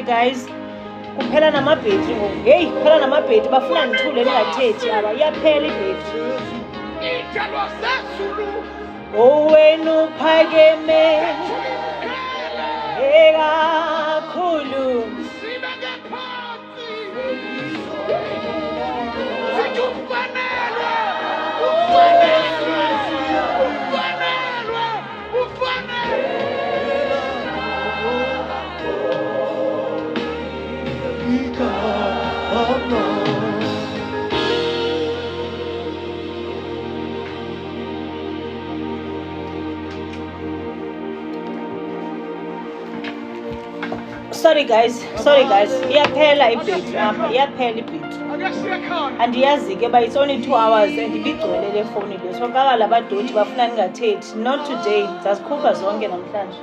guys. Kuphela namabhetri ngoku. Hey, kuphela namabhetri bafuna ndithule ndingathethi aba. Iyaphela ibhetri. Owenu phakeme. Ekakhulu. Sorry guys. Iyaphela ibhetri apha. Iyaphela ibhetri. Andiyazi ke ba it's only 2 hours and ibigcwele le phone le. So kaka labadoti bafuna ningathethi. Not today. Zazikhupha zonke namhlanje.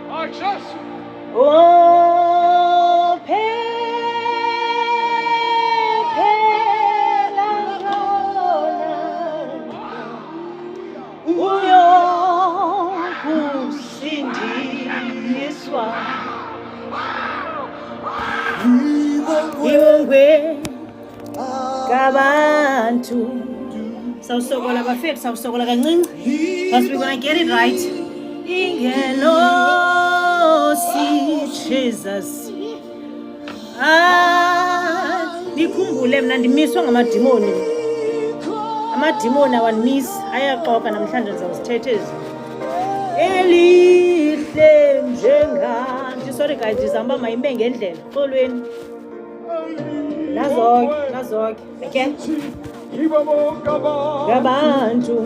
Oh, phela uyo kusindiswa Iwongwe kabantu. Sawusokola bafethu, sawusokola kancinci. But we're gonna get it right. Ingelosi Jesus. Nikhumbule mna ndimiswa ngamadimoni. Amadimoni awanimisi ayaxoka namhlanje ndizawuzithetheza. Elihle njenganje. Sorry guys, ndizama mayime ngendlela. Xolweni. Nazoke. Okay? Gabantu.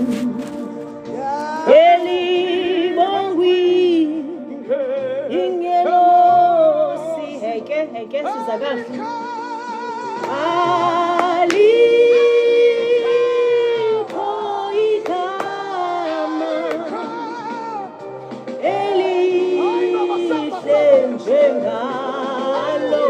Elibongwi. Ingelosi. Heke sizakahle. Alikho igama elihle njengalo.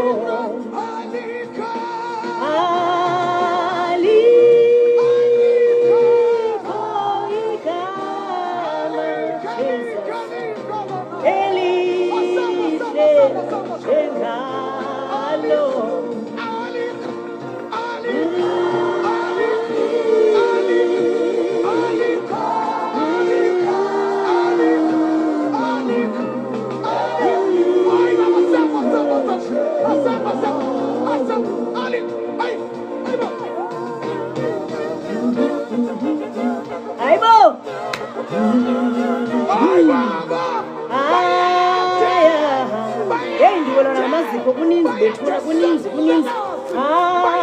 Kuninzi bethuna kuninzi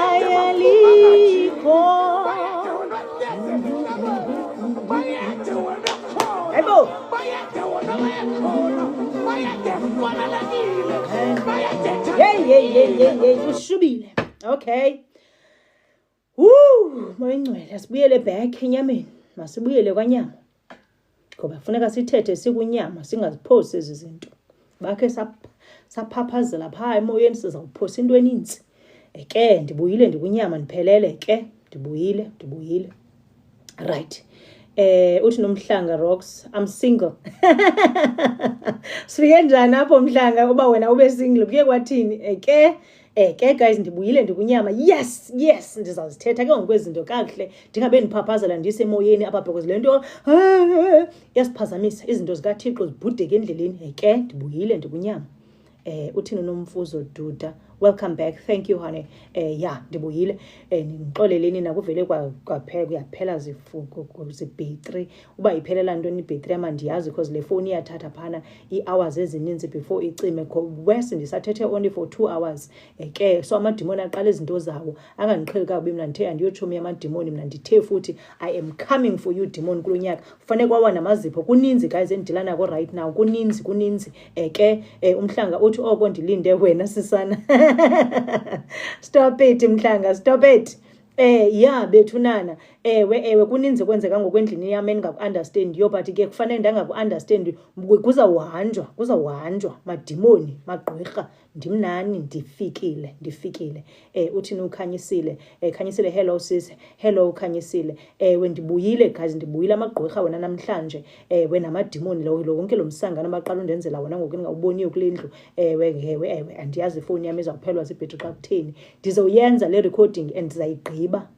ayelikho Ebo Hey ushubile. Okay. Moyingcwele asibuyele back enyameni. Masibuyele kwanyama. Ngoba funeka sithethe sikunyama singaziphosi ezi zinto. Bakhe saphaphazela phaa emoyeni sizawuphosa into eninzi. Ke ndibuyile ndikunyama ndiphelele ke ndibuyile. Right. Uthi nomhlanga Rocks, I'm single. Sifike njani apho mhlanga uba wena ube single kuye kwathini? Ke guys ndibuyile ndikunyama. Yes ndizawuzithetha ke ngokwezinto kakuhle ndingabe ndiphaphazela ndisemoyeni apha because le nto yasiphazamisa izinto zikaThixo zibhudeke endleleni. Ke ndibuyile ndikunyama. Uthini nomfuzo Duda, welcome back, thank you honey. Ndibuyile ngixoleleni nakuvele kuyaphela zibhetri uba iphelela ntoni ibhetri amandiyazi because le phone iyathatha phana ii-hours ezininzi before icime wesi ndisathethe only for 2 hours. Ke so amadimoni aqala izinto zawo angandiqheli kakubi mna ndithe andiyotshomi amadimoni mna ndithe futhi I am coming for you demon kulo nyaka kufanele kwawa namazipho kuninzi guys endidila nako right now kuninzi. Ke umhlanga uthi oko ndilinde wena sisana. Stop it mhlanga, stop it. ya bethunana ewe kuninzi kwenzeka ngokwendlini yam engaku-understandiyo but ke kufanele ndangaku-understandi kuzawuhanjwa madimoni magqwirha ndimnani ndifikile uthini ukhanyisile khanyisile hello sis hello ukhanyisile ndibuyile guys ndibuyile amagqwirha wena namhlanje wena namadimoni lo wonke lo msangana baqala undenzela wona ngoku ndingawuboniyo kule ndlu ewe andiyazi ifowuni yam izawuphelwa zibhetri xa kutheni ndizowuyenza le recording and ndizayigqiba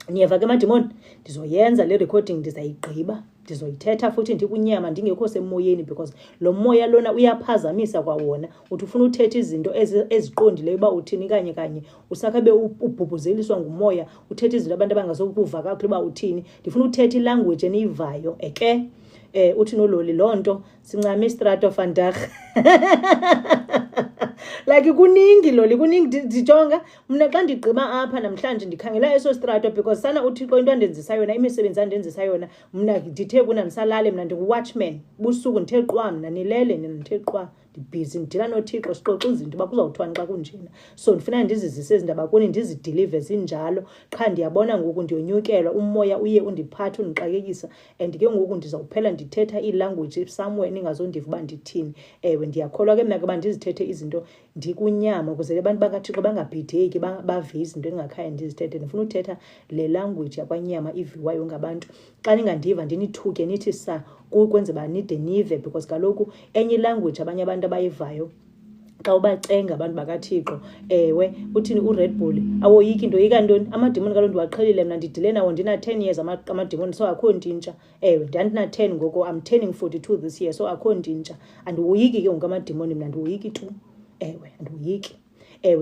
niyeva ke madimoni ndizoyenza le recording ndizayigqiba ndizoyithetha futhi ndikunyama ndingekho semoyeni because lo moya lona uyaphazamisa kwawona uthi ufuna uthetha izinto eziqondileyo uba uthini kanye usakhabe ubhubhuzeliswa ngumoya uthetha izinto abantu abangazokuva kakuhle uba uthini ndifuna uthetha ilanguage eniyivayo uthi nololi loo nto sincame istrato vandag like kuningi loli kuningi ndijonga mna xa ndigqiba apha namhlanje ndikhangela eso strato because sana uthixo into andenzisa yona imisebenzi andenzisa yona mna ndithe kuna ndisalale mna ndingu-watchman busuku ndithe qwa mna nilele nina ndithe qwa ndibhizi ndidila nothixo sixoxa izinto uba kuzawuthwani xa kunjena so ndifuna ndizizise ezi ndaba kuni ndizidilive zinjalo qha ndiyabona ngoku ndiyonyukelwa umoya uye undiphathe undixakekisa and ke ngoku ndizawuphela ndithetha iilanguage somewhere ningazondiva uba ndithini ndiyakholwa ke mna ke uba ndizithethe izinto ndikunyama ukuze abantu bakathixo bangabhideki bave izinto endingakhaya ndizithethe ndifuna uthetha le language yakwanyama iviwayo ngabantu xa ningandiva ndinithuke nithi sa kwenze uba nide nive because kaloku enye ilanguage abanye abantu abayivayo xa ubacenga abantu bakathixo uthini uRed Bull awoyiki into yika ntoni amadimoni kaloku ndiwaqhelile mna ndidile nawo ndina 10 years amadimoni so akho ntintsha ndandina 10 ngoko I'm turning 42 this year so akho ntintsha andiwoyiki ke ngoku amadimoni mna ndiwoyiki tu andiwoyiki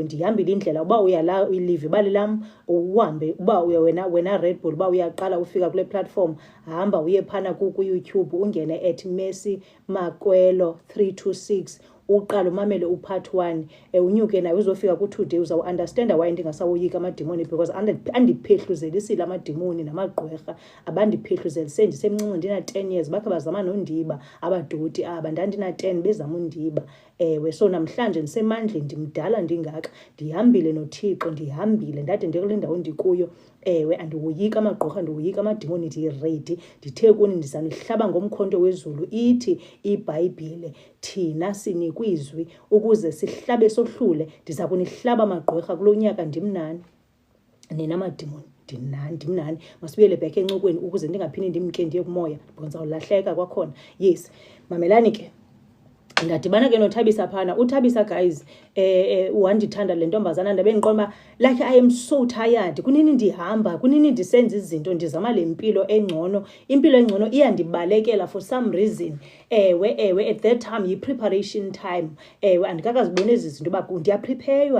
ndihambile indlela uba uyalive ibali lam uhambe uba wena Red Bull uba uyaqala ufika kule platform hamba uye phana ku-YouTube ungene at Mercy Makwelo 326 uqala umamele upart 1 unyuke naye uzofika ku-today uzawuunderstanda why ndingasawoyika amadimoni because andiphehluzeliisile amadimoni namagqwirha abandiphehluzeliise ndisemncinci ndina 10 years bakhe bazama nondiba abadoti aba ndandina 10 bezama undiba so namhlanje ndisemandleni ndimdala ndingaka ndihambile nothixo ndihambile ndade ndikule ndawo ndikuyo andiwoyika amagqorha ndiwoyika amadimoni ndiyiredi ndithe kuni ndizanihlaba ngomkhonto wezulu ithi ibhayibhile thina sinikwizwi ukuze sihlabe sohlule ndiza kunihlaba amagqorha kulo nyaka ndimnani nina amadimoni ndimnani masibuyele back encokweni ukuze ndingaphinde ndimke ndiye kumoya because ndizawulahleka kwakhona yes mamelani ke ndadibana ke noThabisa phana uThabisa guys wandithanda le ntombazana ndabe ndiqonda like I am so tired kunini ndihamba kunini ndisenza izinto ndizama le mpilo engcono impilo engcono iyandibalekela for some reason at that time yi preparation time andikakazibona ezi zinto ba ndiyaprepare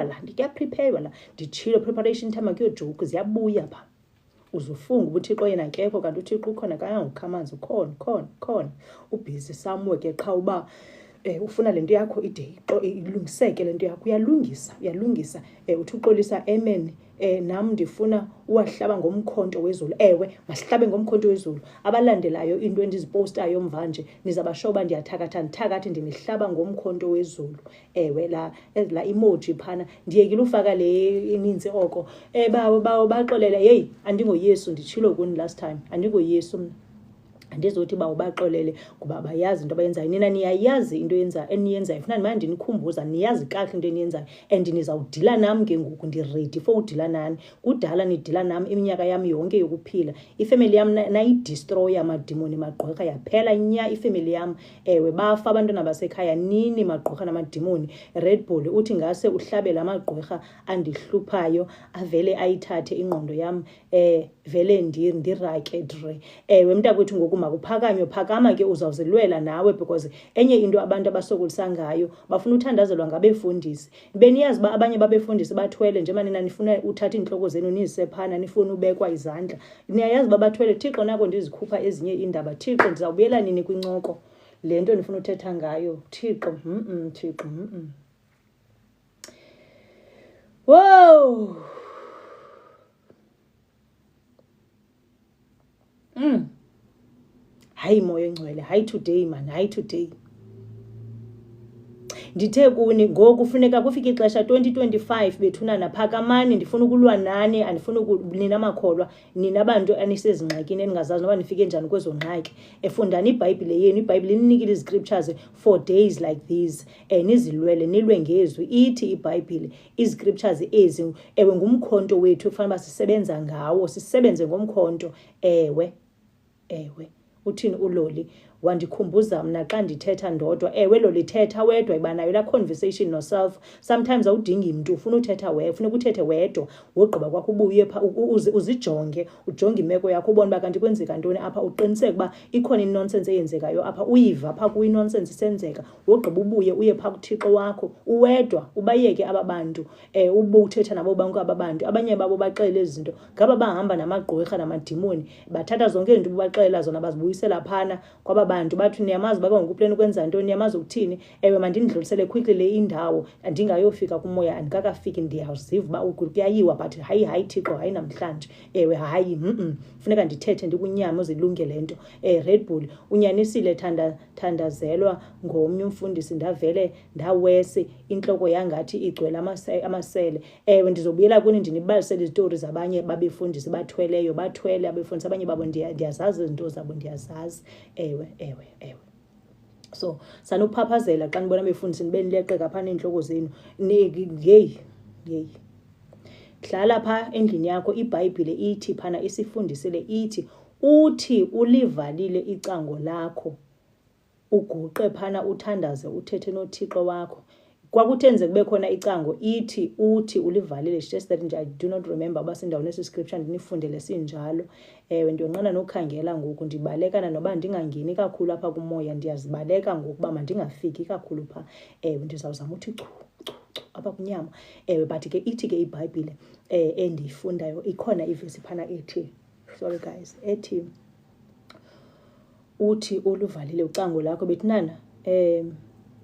la ndichilo preparation time akuyojoke ziyabuya pha uzufunga ubuthixo yena nkekho kanti uthixo ukhona kangangukhamanzi khona ubhizi somewhere ke qha uba ufuna lento yakho ide ilungiseke lento yakho uyalungisa uthi uxolisa amen nam ndifuna uwahlaba ngomkhonto wezulu masihlabe ngomkhonto wezulu abalandelayo into endizipostayo mvanje nizabashoba ndithakathe ndinihlaba ngomkhonto wezulu la emoji phana ndiyekile ufaka le ininzi oko baxolele hey andingoyesu nditshilo kuni last time andingoyesu mna andizothi ba ubaxolele kuba bayazi into abayenzayo nina niyayazi into eniyenzayo funa manje ndinikhumbuza niyazi kahle into eniyenzayo and nizawudila nam ke ngoku ndiready for udila nani kudala nidila nam iminyaka yam yonke yokuphila ifamily yam nayidestroy amadimoni magqorha yaphela nya ifamily yam bafa abantwana basekhaya nini magqorha namadimoni Red Bull uthi ngase uhlabela amagqorha andihluphayo avele ayithathe ingqondo yam vele ndirake dre mntakwethu ngoku phakama ke uzawuzelwela nawe because enye into abantu abasokolisa ngayo bafuna uthandazelwa ngabefundisi beniyazi ba abanye babefundisi bathwele nje manina nifuna uthatha inhloko zenu nizise phana nifuna ubekwa izandla niyayazi babathwele Thixo nako ndizikhupha ezinye indaba Thixo ndizawubuyela nini kwincoko lento nifuna uthetha ngayo Thixo Thixo wow hayi moya engcwele hayi today man hayi today ndithe kuni ngoku kufuneka kufike ixesha 2025 bethunana phakamani ndifuna ukulwa nani andifuna nina makholwa nina abantu anisezingxakini eningazazi noba nifike njani kwezo ngxaki efundani iBhayibhile yenu iBhayibhile inikile iziscriptures for days like these nizilwele nilwe ngezwi ithi iBhayibhile iziscriptures ezi ewe ngumkhonto wethu kufanele basisebenza ngawo sisebenze ngomkhonto ewe uthini uLoli wandikhumbuza mna xa ndithetha ndodwa ewe Loli thetha wedwa ibanayo la conversation noself sometimes awudingi umuntu ufuna uthetha wedwa ufuna ukuthethe wedwa wogqiba kwakho ubuye uzijonge ujonge imeko yakho ubone ba kanti kwenzeka ntoni apha uqiniseke ba ikhona inonsense eyenzekayo apha uyiva apha kuyi nonsense isenzeka wogqiba ubuye uye pha kuThixo wakho uwedwa ubayeke ababantu ubuthetha nabo bonke ababantu abanye babo baxele izinto ngaba bahamba namagqwirha namadimoni bathatha zonke izinto ubaxela zona bazibuyisela phana kwaba bantu bathi niyamazi baba ngikuplan ukwenza ntoni niyamazi ukuthini ewe mandindlulisele quickly le indawo andingayofika kumoya andikakafiki ndiyaziva ba ukuyayiwa but hayi Thixo hayi namhlanje ewe hayi funeka ndithethe ndikunyama uzilunge lento Red Bull unyanisile thandazelwa ngomnye umfundisi ndavele ndawese inhloko yangathi igcwele amasele ewe ndizobuyela kuni ndinibalisele izitori zabanye babefundisi bathwele abefundisi abanye babo ndiyazazi izinto zabo ndiyazazi ewe so sanuphaphazela xa nibona befundisi benileqeka phana inhloko zenu hey hlala pha endlini yakho iBhayibhile ithi phana isifundisele ithi uthi ulivalile icango lakho uguqe phana uthandaze uthethe noThixo wakho kwakuthenze kube khona icango uthi ulivalile just that nje I do not remember basendaweni esiscripture ndinifundele sinjalo ndiyonqena nokhangela ngoku ndibalekana noba ndingangeni kakhulu apha kumoya ndiyazibaleka ngokuba mandingafiki kakhulu pha ndizawuzama uthi apha kunyama but ke ithi ke iBhayibhile endiyifundayo ikhona ivesi phana ethi sorry guys ethi uthi uluvalile ucango lakho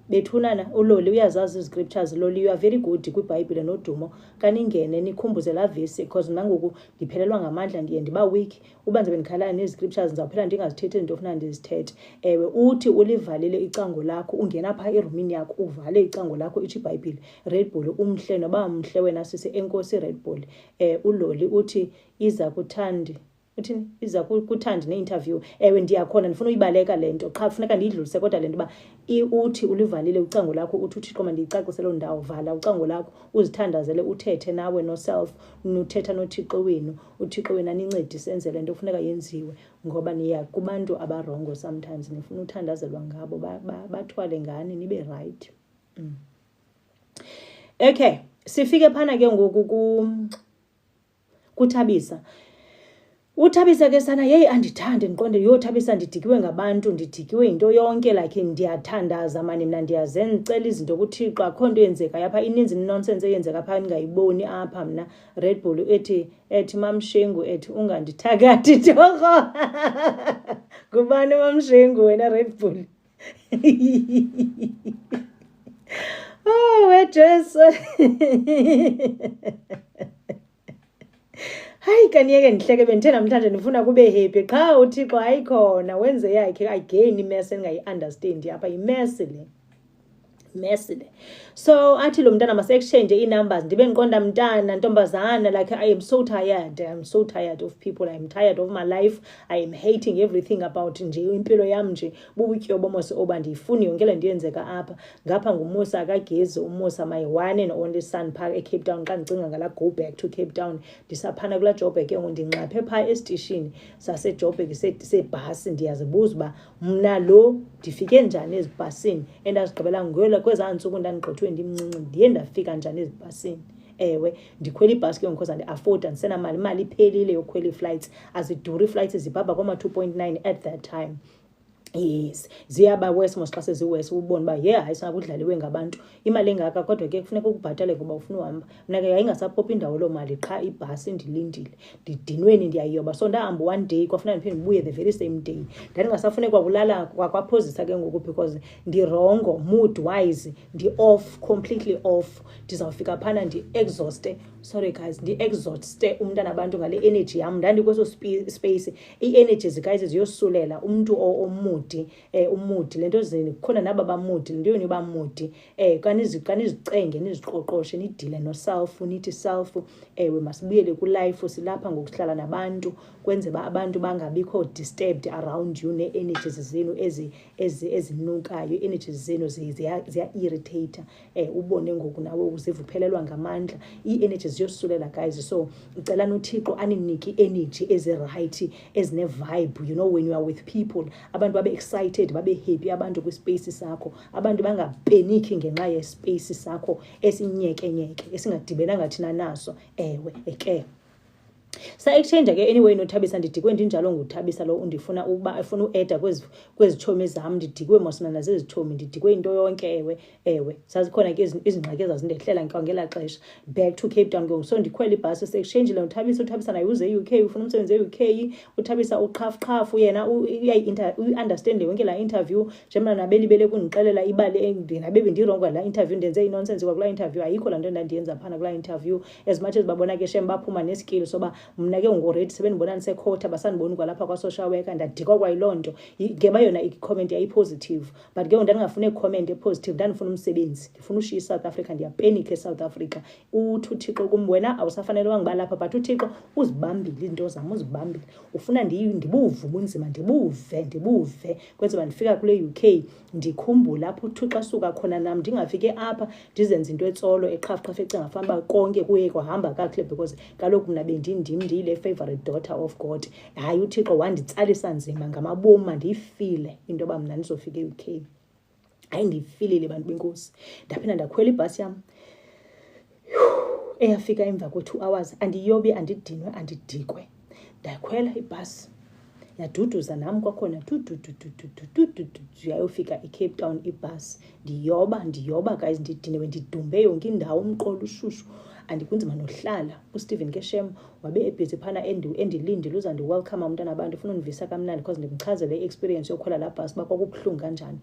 bethunana uLoli uyazazi iziscriptures Loli you are very good kwiBhayibhile nodumo kaningene nikhumbuze la vesi because nangoku ndiphelelwa ngamandla ndiye ndiba weak uba nje benikhala neziscriptures ndizawuphela ndingazithethe into ofuna ndizithethe uthi ulivalile icango lakho ungena pha erumini yakho uvale icango lakho ithi iBhayibhile Red Bull umhle noba umhle wena sise enkosi Red Bull uLoli uthi iza kuthandi uthini iza kuthanda neinterview ndiyakhona ndifuna uyibaleka lento qha kufuneka ndiyidlulise kodwa lento ba uthi ulivalile ucango lakho uthi uThixo mandiyicacisele ndawo vala ucango lakho uzithandazele uthethe nawe noself nuthetha noThixo wenu uThixo wena nincede senze lento kufuneka yenziwe ngoba niya kubantu abarongo sometimes nifuna uthandazelwa ngabo bathwale ngani nibe right okay sifike phana ke ngoku kuThabisa uThabisa ke sana andithande ndiqonde yoThabisa ndidikiwe ngabantu ndidikiwe into yonke like ndiyathandaza mani mina ndiyazenzicela izinto kuThixo akho nto yenzeka yapha ininzi nonsense eyenzeka pha ningayiboni apha mna Red Bull ethi mamshengu ethi ungandithakathi torho kubani mamshengu wena Red Bull wejesu hayi kaniyeke ndihleke bendithe namhlanje ndifuna kube happy qha uThixo ayikhona wenze yakhe again imess engayi-understand apha imess le so athi lo mntana mase-exchange ii-numbers ndibe ndiqonda mntana ntombazana like I am so tired of people I am tired of my life I am hating everything about nje impilo yam nje bubutyobo mose oba ndiyifuni yonke le nto yenzeka apha ngapha ngumusa akagezi umusa my one and only son pha eCape Town xa ndicinga ngala go back to Cape Town ndisaphana kula Joburg ke ndinxaphe pha esitishini saseJoburg sebhasi ndiyazibuza uba mna lo ndifike njani ezibhasini endazigqibela ngoyela kwezaa ntsuku ndandigqithwe ndimncinci ndiye ndafika njani ezibhasini ndikhwela ibhasi ke because andi-afford andisenamali imali iphelile yokhwela ii-flights aziduri ii-flights zibhabha kwama-2.9 at that time yes ziyaba west mos xa seziwest ubone uba hayi singakudlaliwe ngabantu imali engaka kodwa ke kufuneka ukubhatale ngoba ufuna uhamba mna ke yayingasaphophi indawo loo mali qha ibhasi ndilindile ndidinweni ndiyayiyoba so ndahamba one day kwafuneka ndiphinde ndibuye the very same day ndandingasafune kwakulala kwaphozisa ke ngoku because ndirongo mood wise ndi-off completely off ndizawufika phana ndi-exhauste sorry guys ndi-exhauste umntana abantu ngale energy yam ndandikweso space ii-energies guys ziyosulela umntu omood umudi umudi lento zini kukhona naba bamudi lento yoni bamudi kanizicenge niziqoqoshe nidile no self nithi self we masibuyele ku life silapha ngokuhlala nabantu kwenze abantu bangabikho disturbed around you ne energies zenu ezinukayo energies zenu ziya irritate ubone ngoku nawe uzivuphelelwa ngamandla i-energies yosulela guys so icela noThixo aniniki energy right ezine vibe you know when you are with people abantu babe excited babe happy abantu ku space sakho abantu bangapeniki ngenxa ye space sakho esinyeke esingadibena thina naso eke sa exchange ke anyway noThabisa ndidikwe ndinjalo nguThabisa lo undifuna ukuba afuna ueda kwezithomi zami ndidikwe mosina nazezithomi ndidikwe into yonke sazikhona ke izingxaki ezazindehlela ngela xesha back to Cape Town ngo so ndikhwela ibhasi se exchange lo uThabisa naye uze eUK ufuna umsebenzi eUK uThabisa uqhafu yena understand yonke la interview njengoba nabelibele kundixelela ibali nabe bendirongo la interview ndenze inonsense kwa interview ayikho la nto ndandiyenza phana kula interview as much as babona ke shem baphuma neskill soba mna ke ngoredi sebenibona nisekhotha basanibona kwalapha kwa social worker ndadikwa kwayilonto ngeba yona i-comment yayi-positive but ke ndandingafune i-comment e-positive ndandifuna umsebenzi ndifuna ushiya South Africa ndiyapanic eSouth Africa uthi uThixo kum wena awusafanele wangiba lapha but uThixo uzibambile into zami uzibambile ufuna ndibuve ubunzima ndibuve kwenze bandifika kule UK ndikhumbula lapho uThixo asuka khona nami ndingafike apha ndizenza into etsolo eqhafu ecinga fanele konke kuye kwahamba kahle because kaloku mna ndiyile favorite daughter of God hayi uThixo wanditsalisa nzima ngamabomu mandiyifile into ba mna ndizofika eUK hayi ndiyifilile bantu benkosi ndaphinda ndakhwela ibhasi yami eyafika emva ko2 hours andiyobe andidinwe andidikwe ndakhwela ibhasi yaduduza nami kwakhona yayofika eCape Town ibhasi ndiyoba guys ndidiniwe ndidumbe yonke indawo umqolo ushushu andikunzima nohlala uSteven Keshem wabe ebhizi phana endilindile uza welcome umntana abantu ufuna univisa kamnandi because ndimchazele experience yokhwela la bus bakubhlungu kanjani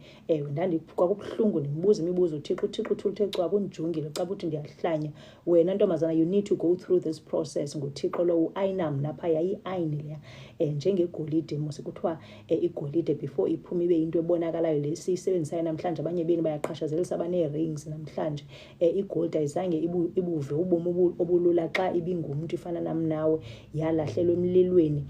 kwakubhlungu ndimbuza imibuzo uThixo uthuluthe cwa kunjungile xa uthi ndiyahlanya wena ntombazana you need to go through this process nguThixo lo uAinam napha yayi-ayini leya njengegolide mose kuthiwa igolide before iphuma ibe into ebonakalayo lesiyisebenzisa namhlanje abanye beni bayaqhashazelisa abane rings namhlanje igold ayizange ibuve ubomi obulula xa ibingumuntu ifana nami nawe yalahlelwa emlilweni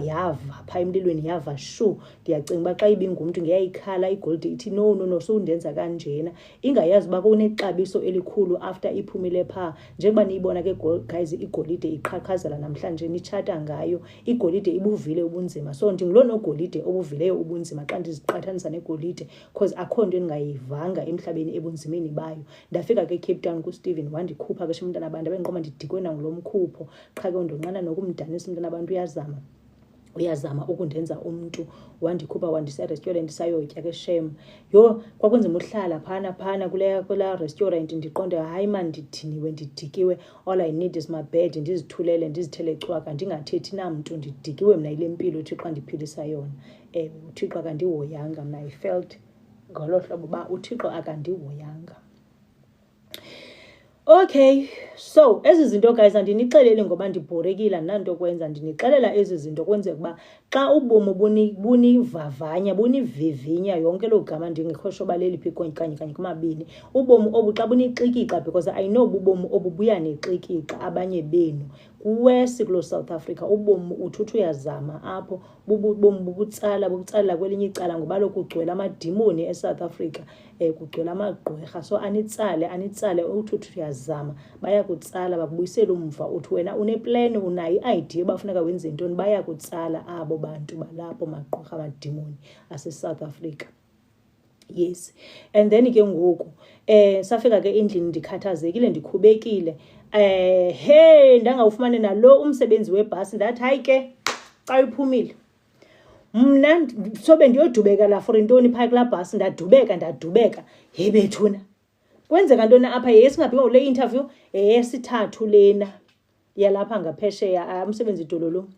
yava pha emlilweni yava shu ndiyacinga ba xa ibingumuntu ngiyayikhala igold ithi no so undenza kanjena ingayazi ba kunexabiso elikhulu after iphumile pha njengoba niyibona ke guys igolide iqhaqhazela namhlanje nichata ngayo igolide ibuvile ubunzima so ndingilona ogolide obuvileyo ubunzima xa ndiziqathanisa negolide because akho nto endingayivanga emhlabeni ebunzimeni bayo ndafika ke Cape Town ku Steven wandikhupha ke umntana abantu abenqoma ndidikwe nangolomkhupho qha ke ndonqana nokumdanisa umntana abantu uyazama ukundenza umuntu wandikhupha wandisa restaurant sayotya ke shem kwakunzima uhlala phana kula restaurant ndiqonde hayi man ndidiniwe ndidikiwe all I need is my bed ndizithulele ndizithele cwaka ndingathethi namuntu ndidikiwe mina ile mpilo uThixo andiphilisa yona uThixo akandihoyanga mina I felt ngolo hlobo ba uThixo akandihoyanga. Okay, so ezi zinto guys andinixeleli ngoba ndibhorekile nanto kwenza ndinixelela ezi zinto kwenze kuba xa ubomi bunivavanya bunivivinya yonke lo gama ndingekho shoba leliphi kanye kumabini ubomi obuxa bunixikika because I know ubomi obubuya nexikika abanye benu kuwesi kulo South Africa ubomi uthuthu yazama apho ubomi bubutsala kwelinye icala ngoba lokugcwele amadimoni eSouth Africa kugcwele amagqwirha so anitsale uthuthu yazama bayakutsala bakubuyisela umva uthi wena uneplan unayi idea bafuneka wenze intoni bayakutsala abo bantu balapho magqwirha amadimoni ase-South Africa. Yes, and then ke ngoku safika ke endlini ndikhathazekile ndikhubekile hey ndangawufumane nalo umsebenzi webhasi ndathi hayi ke xa iphumile mna sobe ndiyodubeka la for intoni phaa kulaa bhasi ndadubeka hebethuna kwenzeka ntoni apha singaphi ngole interview yesithathu lena yalapha ngaphesheya umsebenzi idololo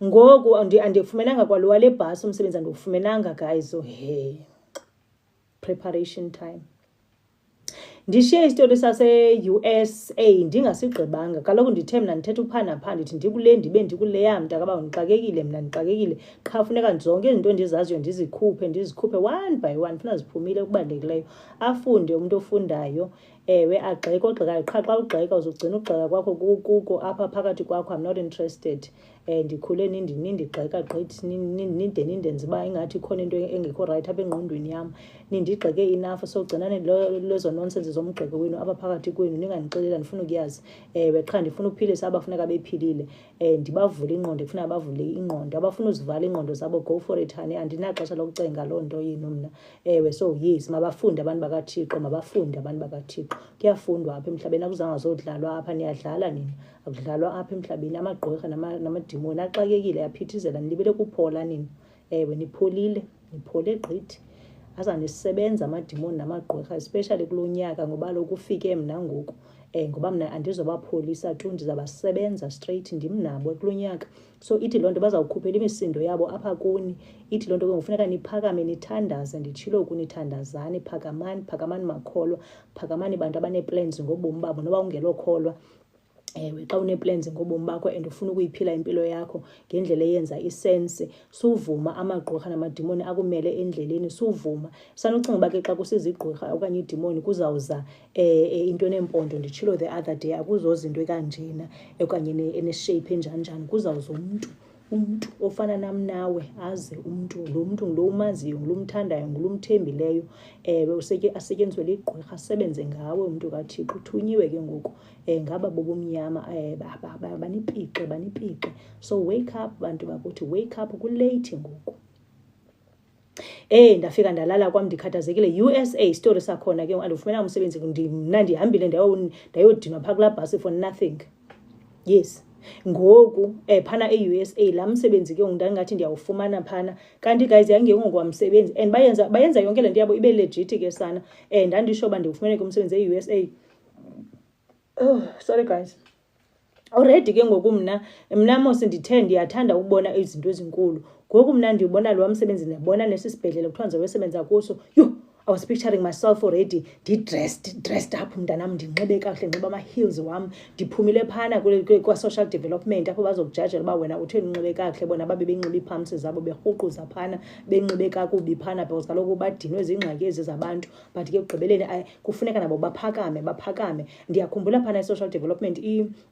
ngoku andifumenanga kwalowa le bhasi umsebenzi andiwufumenanga guys preparation time Ndishiye isitori sase-USA ndingasigqibanga. Kaloku ndithe mna ndithetha uphanapha ndithi ndikule ndibe ndikuleya mntakabawo ndixakekile mna ndixakekile. Qha funeka zonke izinto endizaziyo ndizikhuphe one by one. Funa ziphumile okubalulekileyo. Afunde umuntu ofundayo. Ewe agxeke ogxekayo. Qha xa ugxeka uzogcina ugxeka kwakho kuko apha phakathi kwakho. I'm not interested. Ndikhule nindigxeka gqithi nindenze uba ingathi ikhona into engekho rayithi apha engqondweni yam. Nindigxeke enough sogcinane lezo nonsense zomgxeko wenu apha phakathi kwenu. Ninganixelela ndifuna ukuyazi. Ewe qha ndifuna ukuphilisa abafuneka bephilile. Ndibavule ingqondo ekufuneka bavule ingqondo. Abafuna uzivala ingqondo zabo, go for it honey. Andinaxesha lokucenga loo nto yenu mna. So yes, mabafunde abantu bakaThixo, mabafunde abantu bakaThixo. Kuyafundwa apha emhlabeni, akuzange azodlalwa apha. Niyadlala nina, akudlalwa apha emhlabeni. Amagqirha namadimoni axakekile, aphithizela, nilibele kuphola nina. Niphole gqithi. Azanisebenza amadimoni namagqirha, especially kulo nyaka, ngoba lo kufike mna ngoku. Ngoba mna andizobapholisa tu, ndizabasebenza straight, ndimnabo kulo nyaka. So ithi loo nto bazawukhuphela imisindo yabo apha kuni. Ithi loo nto ke ngokufuneka niphakame, nithandaze. Nditshilo kunithandazane. Phakamani makholwa. Phakamani bantu abanee-plans ngobomi babo noba ungelokholwa. Xa une-plans ngobomi bakho and ufuna ukuyiphila impilo yakho ngendlela eyenza isense, suvuma amagqirha namadimoni akumele endleleni. Suvuma. Sanocinga uba ke xa kusiza igqirha okanye idimoni kuzawuza into enempondo. Nditshilo the other day, akuzoza into ekanjena okanye eneshape enjanjani. Kuzawuza umntu ofana nam nawe, aze lo mntu ngulo umaziyo, ngulo umthandayo, ngulo umthembileyo. Asetyenziswe ligqirha, asebenze ngawe umntu kaThixo. Uthunyiwe ke ngoku ngaba bobumnyama. Banipixe. So wake up bantu bakuthi, wake up, kulate ngoku. Ndafika ndalala kwam ndikhathazekile. USA isitori sakhona ke andifumana umsebenzi, mna ndihambile ndayodinwa phaa kulaa bhasi for nothing. Yes. Ngoku phana e-USA laa msebenzi ke ndingathi ndiyawufumana phana, kanti guys yayingengokwamsebenzi. And bayenza yonke le nto yabo ibe legit ke sana. Ndandisho uba ndiwufumeneke umsebenzi e-USA. Sorry guys. Already ke ngoku mna mos ndiyathanda ukubona izinto ezinkulu. Ngoku mna ndibona lo msebenzi, ndibona nesisibhedlele kuthiwa ndizosebenza kuso. I was picturing myself already dressed up mntanam, ndinxibe kakuhle, ndinxibe ama-heels wam, ndiphumile phana kwa-social development apho bazokujajela uba wena utheni unxibe kakuhle. Bona babe benxibe ii-pumps zabo berhuquza phana, benxibe kakubi phana because kaloku badinwe ziingxaki ezi zabantu. But ke ekugqibeleni kufuneka nabo baphakame. Ndiyakhumbula phana i-social development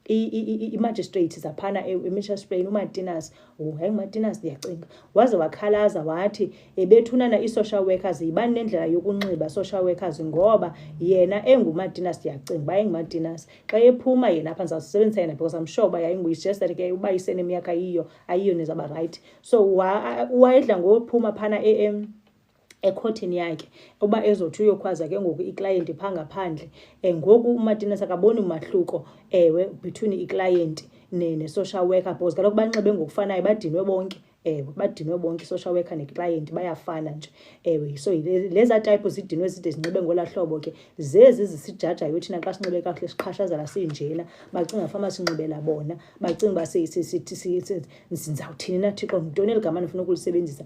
i-magistrate zaphana eMitchells Plain, uMartinus, nguMartinus ndiyacinga, waze wakhalaza wathi bethunana ii-social workers ibani nendlela yokunxiba social workers, ngoba yena enguMartinus ndiyacinga uba enguMartinus xa ephuma yena apha ndizawusebenzisa yena because I'm sure uba just that ke uba iseneminyaka ayiyo nizaba right. So wayedla ngophuma phana ekhotini yakhe uba ezothi uyokhwaza ke ngoku iklayenti phaa ngaphandle. Ngoku uMartinus akaboni umahluko between iklayenti ne-social worker because kaloku banxibe ngokufanayo, badinwe bonke. Badinwe bonke, i-social worker ne-client bayafana nje. So leza type zidinwe zide zinxibe ngolaa hlobo ke zezi zisijajayo thina xa sinxibe kakuhle siqhashazela sinjena. Bacinga fama sinxibela bona, bacinga uba sizawuthini na Thixo, ntoni eli gama ndifuna ukulisebenzisa.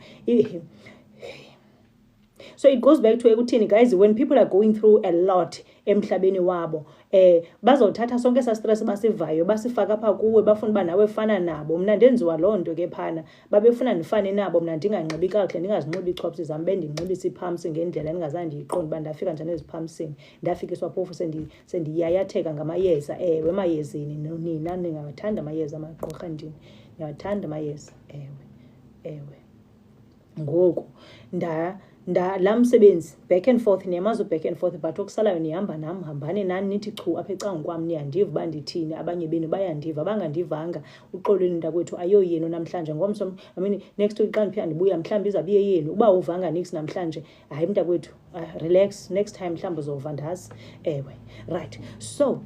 So it goes back to ekuthini guys, when people are going through a lot emhlabeni wabo, bazothatha sonke esa stress basivayo basifaka apha kuwe, bafuna uba nawe fana nabo. Mna ndenziwa loo nto ke phana, babefuna ndifane nabo, mna ndinganxibi kakuhle, ndingazinxibi iichops zam, bendinxibisa ii-pumps ngendlela endingazange ndiyiqonde uba ndafika njani ezipumpsini. Ndafikiswa phofu sendiyayatheka ngamayeza. Emayezeni nina ningawathanda amayeza amagqirha, niyawathanda amayeza. Ewe ngoku laa msebenzi back and forth, niyamazi back and forth, but okusalayo nihamba nam, hambani nani nithi chu apha ecangu kwam, niyandiva uba ndithini. Abanye benu bayandiva, abangandivanga uxolweni mntakwethu ayoyenu namhlanje. Ngomso next week xa ndiphinda ndibuya mhlawumbi izawuba yenu. Uba uvanga nix namhlanje, hayi mntakwethu, relax, next time mhlawumbi uzova ndazi. Right. So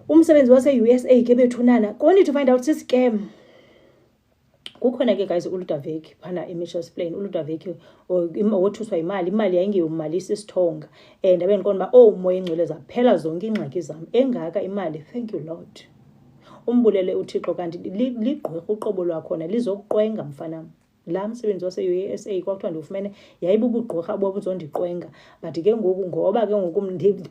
umsebenzi wase-USA ke bethunana, go need to find out si-scam. Kukhona ke guys uLudaveki phana eMitchells Plain. uLudaveki wothuswa imali yayingeyomalisa isithonga. Ndabe ndiqonda uba moya engcwele zaphela zonke iingxaki zam. Engaka imali, thank you Lord. Umbulele uThixo, kanti ligqirha uqobo lwakhona lizokuqwenga mfanam. laa msebenzi wase-USA kwakuthiwa ndiwufumene yayibubugqorha bobuzondiqwenga, but ke ngoku ngoba ke ngoku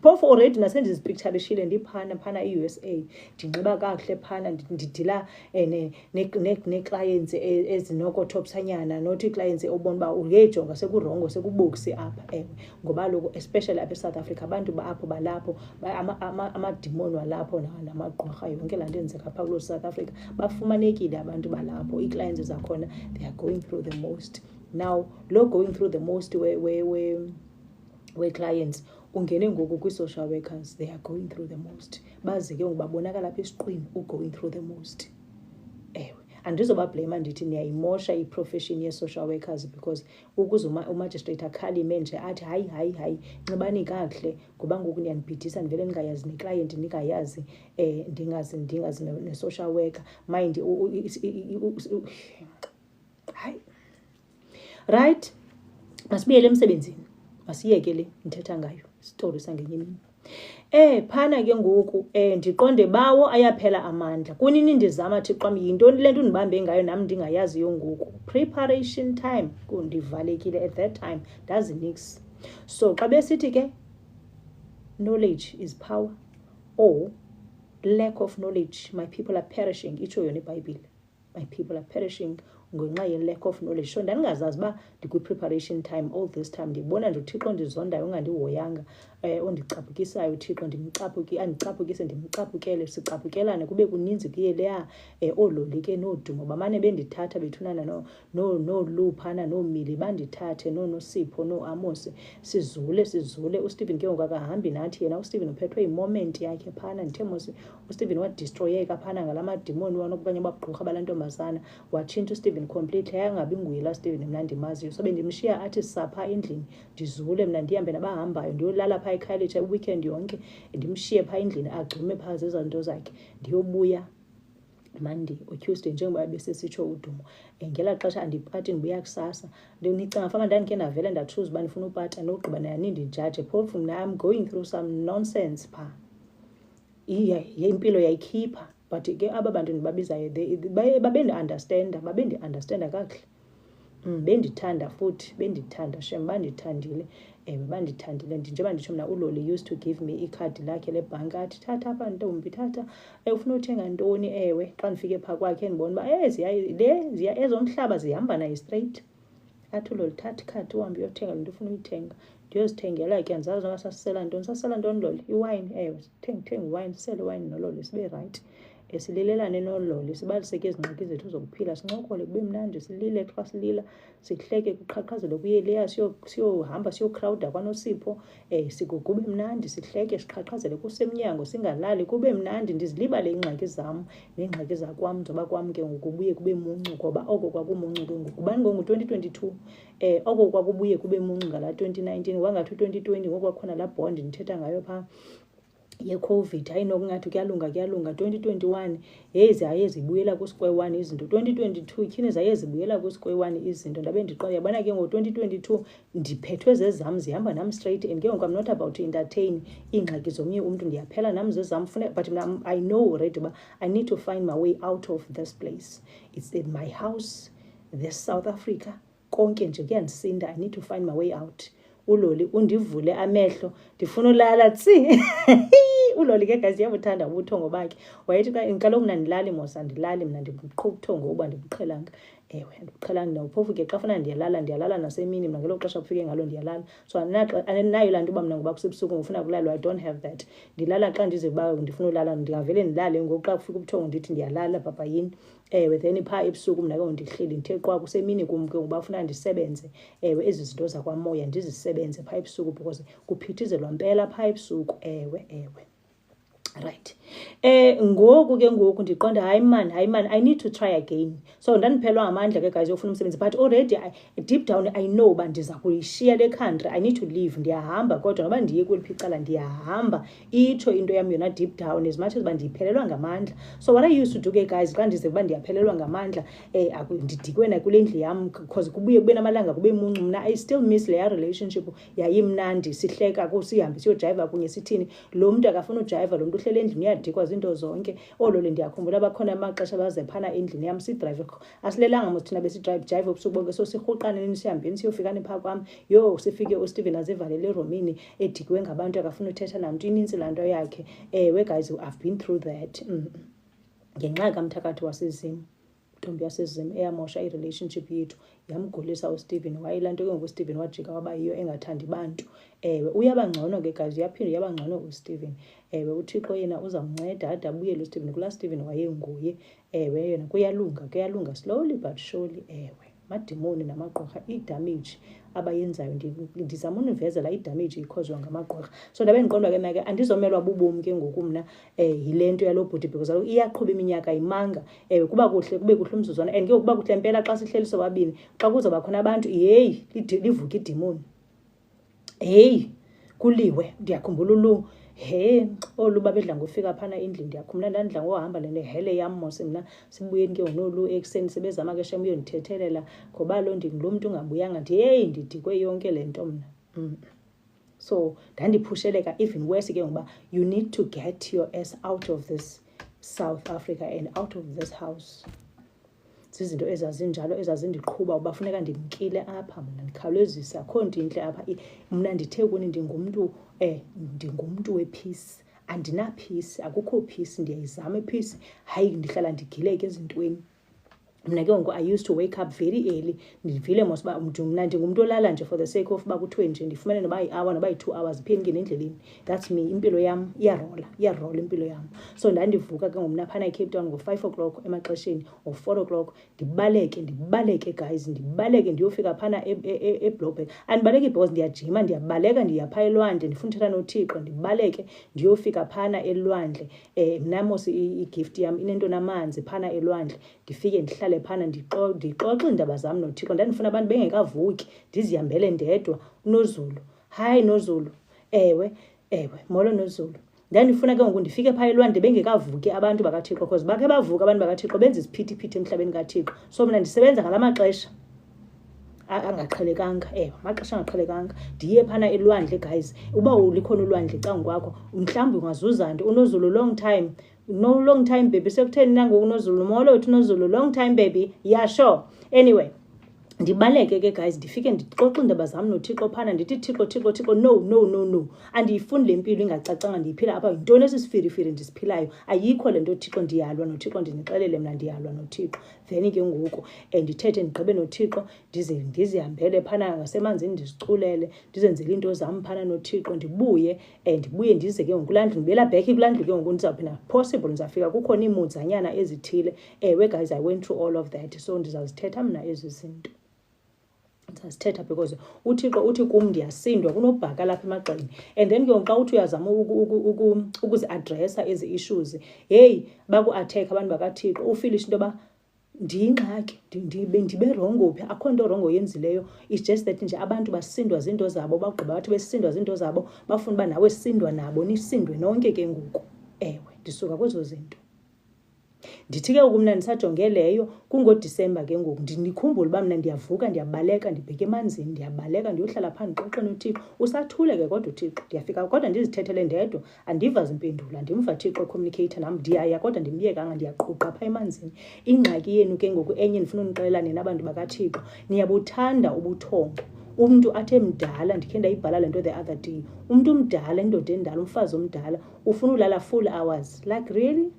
phofu already nasendizipicturishile ndiphana e-USA, ndinxiba kakuhle phana, ndidila nee-clients ezinokothopsanyana, not ii-clients obona uba uyejonga sekurongo sekuboksi apha. Ewe, ngoba kaloku especially apha eSouth Africa abantu apho balapho amadimoni walapho namagqorha yonke laa nto enzeka phaa kuloo South Africa bafumanekile abantu balapho. Ii-clients zakhona they are going through the most. Now lo going through the most we-clients ungene ngoku kwi-social workers, they are going through the most. Bazi ke ngibabonakala apha esiqwini u-going through the most. Ewe, andizobablame ndithi niyayimosha i-profession ye-social workers because ukuze umagistrate akhalime nje athi hayi nxibani kakuhle ngoba ngoku niyanibhidisa ndivele ndingayazi neclient ndingayazi ndingazi ne-social worker mind hayi. Right, masibuyele emsebenzini, masiyeke le ndithetha ngayo isitori sangenye imini. Phana ke ngoku ndiqonde bawo ayaphela amandla. Kunini ndizama thi qwam yintoni le nto ndibambe ngayo nam ndingayaziyo ngoku. Preparation time kundivalekile at that time ndazi nix. So xa besithi ke knowledge is power or lack of knowledge my people are perishing, itsho yona iBhayibhile, my people are perishing ngenxa ye-lack of knowledge. So ndandingazazi uba ndikwi-preparation time all this time. Ndibona nje uThixo ndizondayo ungandihoyanga, ondicaphukisayo uThixo andicaphukise ndimcaphukele, sicaphukelane kube kuninzi kuye leya oololi ke noodumo bamane bendithatha bethunana nooluphana noomili bandithathe noSipho noAmosi sizule uStephen ke ngoku akahambi nathi yena. uStephen uphethwe yimoment yakhe phana. Ndithe mos uStephen wadistroyeka phana ngala madimoni wanokubanye babugqorha balantombazana, watshintsha uStephen completely. Ayangabi nguye laa Stephen mna ndimaziyo. So bendimshiya athi sapha endlini ndizule mna ndihambe nabahambayo ndiyolala phaa ekhayelitsha i-weekend yonke, ndimshiye phaa endlini agcume phaa zezaa nto zakhe. Ndiyobuya Monday or Tuesday njengoba besesitsho udumo. Ngela xesha andipati ndibuya kusasa. Ndicinga fama ndandike ndavele ndachoose uba ndifuna upata ndogqiba nandijaje phofu mna I'm going through some nonsense phaa. Impilo yayikhipha but ke aba bantu ndibabizayo babendi-understanda kakuhle. Bendithanda futhi bendithanda shem bandithandile. Bandithandile njengoba nditsho mna uLoli used to give me ikhadi lakhe lebhanki athi thatha apha ntombi thatha ufuna uthenga ntoni. Ewe, xa ndifike phaa kwakhe ndibona uba ezomhlaba zihamba naye straight. Athi uLoli thatha ikhadi uhambe uyothenga le nto ufuna uyithenga. Ndiyozithengela ke andizazi noba sasisela ntoni Loli. Iwayini, ewe thenga iwayini, sisele iwayini noLoli sibe rayithi. Sililelane noLoli sibaliseke izingxaki zethu zokuphila, sincokole kube mnandi, silile xa silila, sihleke kuqhaqhazele kuye leya siyohamba siyocrowda kwanoSipho. Sikugube mnandi sihleke siqhaqhazele kusemnyango singalali kube mnandi. Ndizilibale iingxaki zam neengxaki zakwam zoba kwam ke ngoku kubuye kube muncu ngoba oko kwakumuncu ke ngoku. Ubani ngo-2022 oko kwakubuye kube muncu ngalaa 2019 wangathi u-2020 ngoku kwakhona laa bond ndithetha ngayo phaa ye-COVID. Hayi nokungathi kuyalunga 2021 zaye zibuyela ku-square one izinto. 2022 tyhini zaye zibuyela ku-square one izinto. Ndabe ndiqonda yabona ke ngo-2022 ndiphethwe zezam zihamba nam straight and ke ngoku I'm not about to entertain iingxaki zomnye umntu, ndiyaphela nam zezam but mna I know already uba I need to find my way out of this place. It's in my house, this South Africa, konke nje kuyandisinda. I need to find my way out. uLoli undivule amehlo ndifuna ulala tsi. uLoli ke guys yabuthanda ubuthongo bakhe. Wayethi kaloku mna ndilali mos andilali mna ndibuqhuba ubuthongo uba ndibuqhelanga. Ewe andibuqhelanga nawuphofu ke xa funa ndiyalala nasemini mna ngelo xesha kufike ngalo ndiyalala. So andinayo laa nto uba mna ngoba kusebusuku ngifuna kulalwa. I don't have that. Ndilala xa ndize uba ndifuna ulala ndingavele ndilale ngoku xa kufika ubuthongo ndithi ndiyalala bhabhayini. Ewe then phaa ebusuku mna ke ndihleli ndithe qwa kusemini kum ke ngoba ufuna ndisebenze. Ewe ezi zinto zakwamoya ndizisebenze phaa ebusuku because kuphithizelwa mpela phaa ebusuku. Ewe right. Ngoku ke ngoku ndiqonda hayi man I need to try again. So ndandiphelwa ngamandla ke guys yofuna umsebenzi but already deep down I know uba ndiza kuyishiya le country. I need to leave. Ndiyahamba kodwa noba ndiye kweliphi icala ndiyahamba. Itsho into yam yona deep down as much as uba ndiyiphelelwa ngamandla. So what I used to do ke guys xa ndize uba ndiyaphelelwa ngamandla ndidikwe nakule ndlu yam because kubuye kube namalanga kube muncu. Mna I still miss leya relationship yayimnandi sihleka sihambe siyojayiva kunye sithini. Lo mntu akafuna ujayiva, lo mntu uhlele endlini uyadikwa zinto zonke. Olole ndiyakhumbula bakhona amaxesha baze phana endlini yam sidrive, asilelanga mos thina besidrive jive ubusuku bonke, so sirhuqaneni sihambeni siyofikani phaa kwam. Yo, sifike uSteven azivalele eromini edikwe ngabantu akafuna uthetha namntu, inintsi laa nto yakhe. Ewe guys, I've been through that. Ngenxa kamthakathi waseZim, ntombi yaseZim eyamosha i-relationship yethu, yamgulisa uSteven. Wayilaa nto ke ngoku uSteven wajika waba yiyo engathandi bantu. Ewe, uyabangcono ke guys, uyaphinda uyabangcono uSteven. Ewe, uThixo yena uzamnceda ade abuyele uSteven kulaa Steven wayenguye. Ewe, yena kuyalunga slowly but surely. Ewe, madimoni namagqorha, idamage abayenzayo ndizama univezela idamage ikhozwa ngamagqorha. So ndabe ndiqondwa ke mna ke andizomelwa bubomi ke ngoku mna yile nto yalo bhuti, because kaloku iyaqhuba iminyaka imanga. Ewe, kube kuhle umzuzwana, and ke kuba kuhle impela xa sihleli sobabini, xa kuzoba khona abantu yeyi livuka idimoni. Heyi, kuliwe, ndiyakhumbula olu babedla ngofika phana endlini. Ndiyakhumbula ndandidla ngohamba nehele yam mos mna, sibuyeni ke nolu ekuseni sebezama ke shem uyondithethelela ngoba lo ndingulo mntu ungabuyanga. Ndidikwe yonke le nto mna. So ndandipusheleka even worse ke ngoba you need to get your ass out of this South Africa and out of this house. Zizinto ezazinjalo ezazindiqhuba uba funeka ndimkile apha mna, ndikhawulezisa, akho nto intle apha. Mna ndithe kuni ndingumntu wepeace, andina-peace, akukho peace. Ndiyayizama i-peace, hayi ndihlala ndigileke ezintweni. Mna ke ngoku I used to wake up very early, ndivile mos uba mna ndingumntu olala nje for the sake of uba kuthiwe nje ndifumane noba yi-hour noba yi-2 hours phengeni endleleni. That's me, impilo yam iyarola impilo yam. So ndandivuka ke ngomna phana eCape Town ngo-5 o'clock emaxesheni or 4 o'clock, ndibaleke guys, ndiyofika phana eBloberg. Andibaleki because ndiyajima, ndiyabaleka, ndiyapha elwandle, ndifuna uthetha noThixo, ndibaleke ndiyofika phana elwandle. Mna mos igift yam inento namanzi phana elwandle, ndifike ndihlale phana ndixoxe iindaba zam noThixo. Ndandifuna abantu bengekavuki, ndizihambele ndedwa. uNozulu, hayi Nozulu, ewe molo Nozulu. Ndandifuna ke ngoku ndifike phaa elwandle bengekavuki abantu bakaThixo, because bakhe bavuka abantu bakaThixo benza isiphithiphithi emhlabeni kaThixo. So mna ndisebenza ngala maxesha angaqhelekanga, amaxesha angaqhelekanga. Ndiye phana elwandle guys, uba ulikhona ulwandle cangukwakho mhlawumbi ungazuza nto. uNozulu, long time. No, long time baby, sekutheni nangoku uNozulu, molo wethu uNozulu, long time baby. Yeah, sure. Anyway, ndibaleke ke guys, ndifike ndixoxe iindaba zam noThixo phana, ndithi Thixo, no, andiyifuni le mpilo ingacacanga ndiyiphila apha. Yintoni esisifirifiri ndisiphilayo? Ayikho le nto Thixo, ndiyalwa noThixo, ndinixelele mna ndiyalwa noThixo. Then ke ngoku ndithethe ndigqibe noThixo, ndizihambele phana ngasemanzini, ndiziculele, ndizenzele into zam phana noThixo, ndibuye ndize ke ngoku kulaa ndlu, ndibuyela back kulaa ndlu ke ngoku. Ndizawuphinda possible ndizawufika kukhona iimudzanyana ezithile. Ewe guys, I went through all of that. So ndizazithetha mna ezi zinto, ndizazithetha because uThixo uthi kum ndiyasindwa kunobhaka lapha emagxeni. And then ke xa uthi uyazama ukuzi-adressa ezi issues, heyi baku-attack abantu bakaThixo, ufilish into yoba ndiyingxaki, ndibe rongo phi. Akho nto rongo yenzileyo, it's just that nje abantu basindwa zinto zabo, bagqiba bathi besindwa zinto zabo bafuna uba nawe sindwa nabo, nisindwe nonke ke ngoku. Ewe, ndisuka kwezo zinto. Ndithi ke mna ndisajonge leyo kungoDisemba ke ngoku, ndikhumbula uba mna ndiyavuka, ndiyabaleka, ndibheke emanzini, ndiyabaleka, ndiyohlala phaa ndixoxe noThixo. Usathule ke kodwa uThixo, ndiyafika kodwa ndizithethele ndedwa, andiva zimpendulo, andimva Thixo communicate nam. Ndiyaya kodwa ndimbiyekanga, ndiyaqhuqa phaa emanzini. Ingxaki yenu ke ngoku enye ndifuna unixelela nina abantu bakaThixo, niyabuthanda ubuthongo. Umntu athe mdala, ndikhe ndayibhala le nto the other day, umntu mdala, indoda endala, umfazi omdala, ufuna ulala full hours. Like really?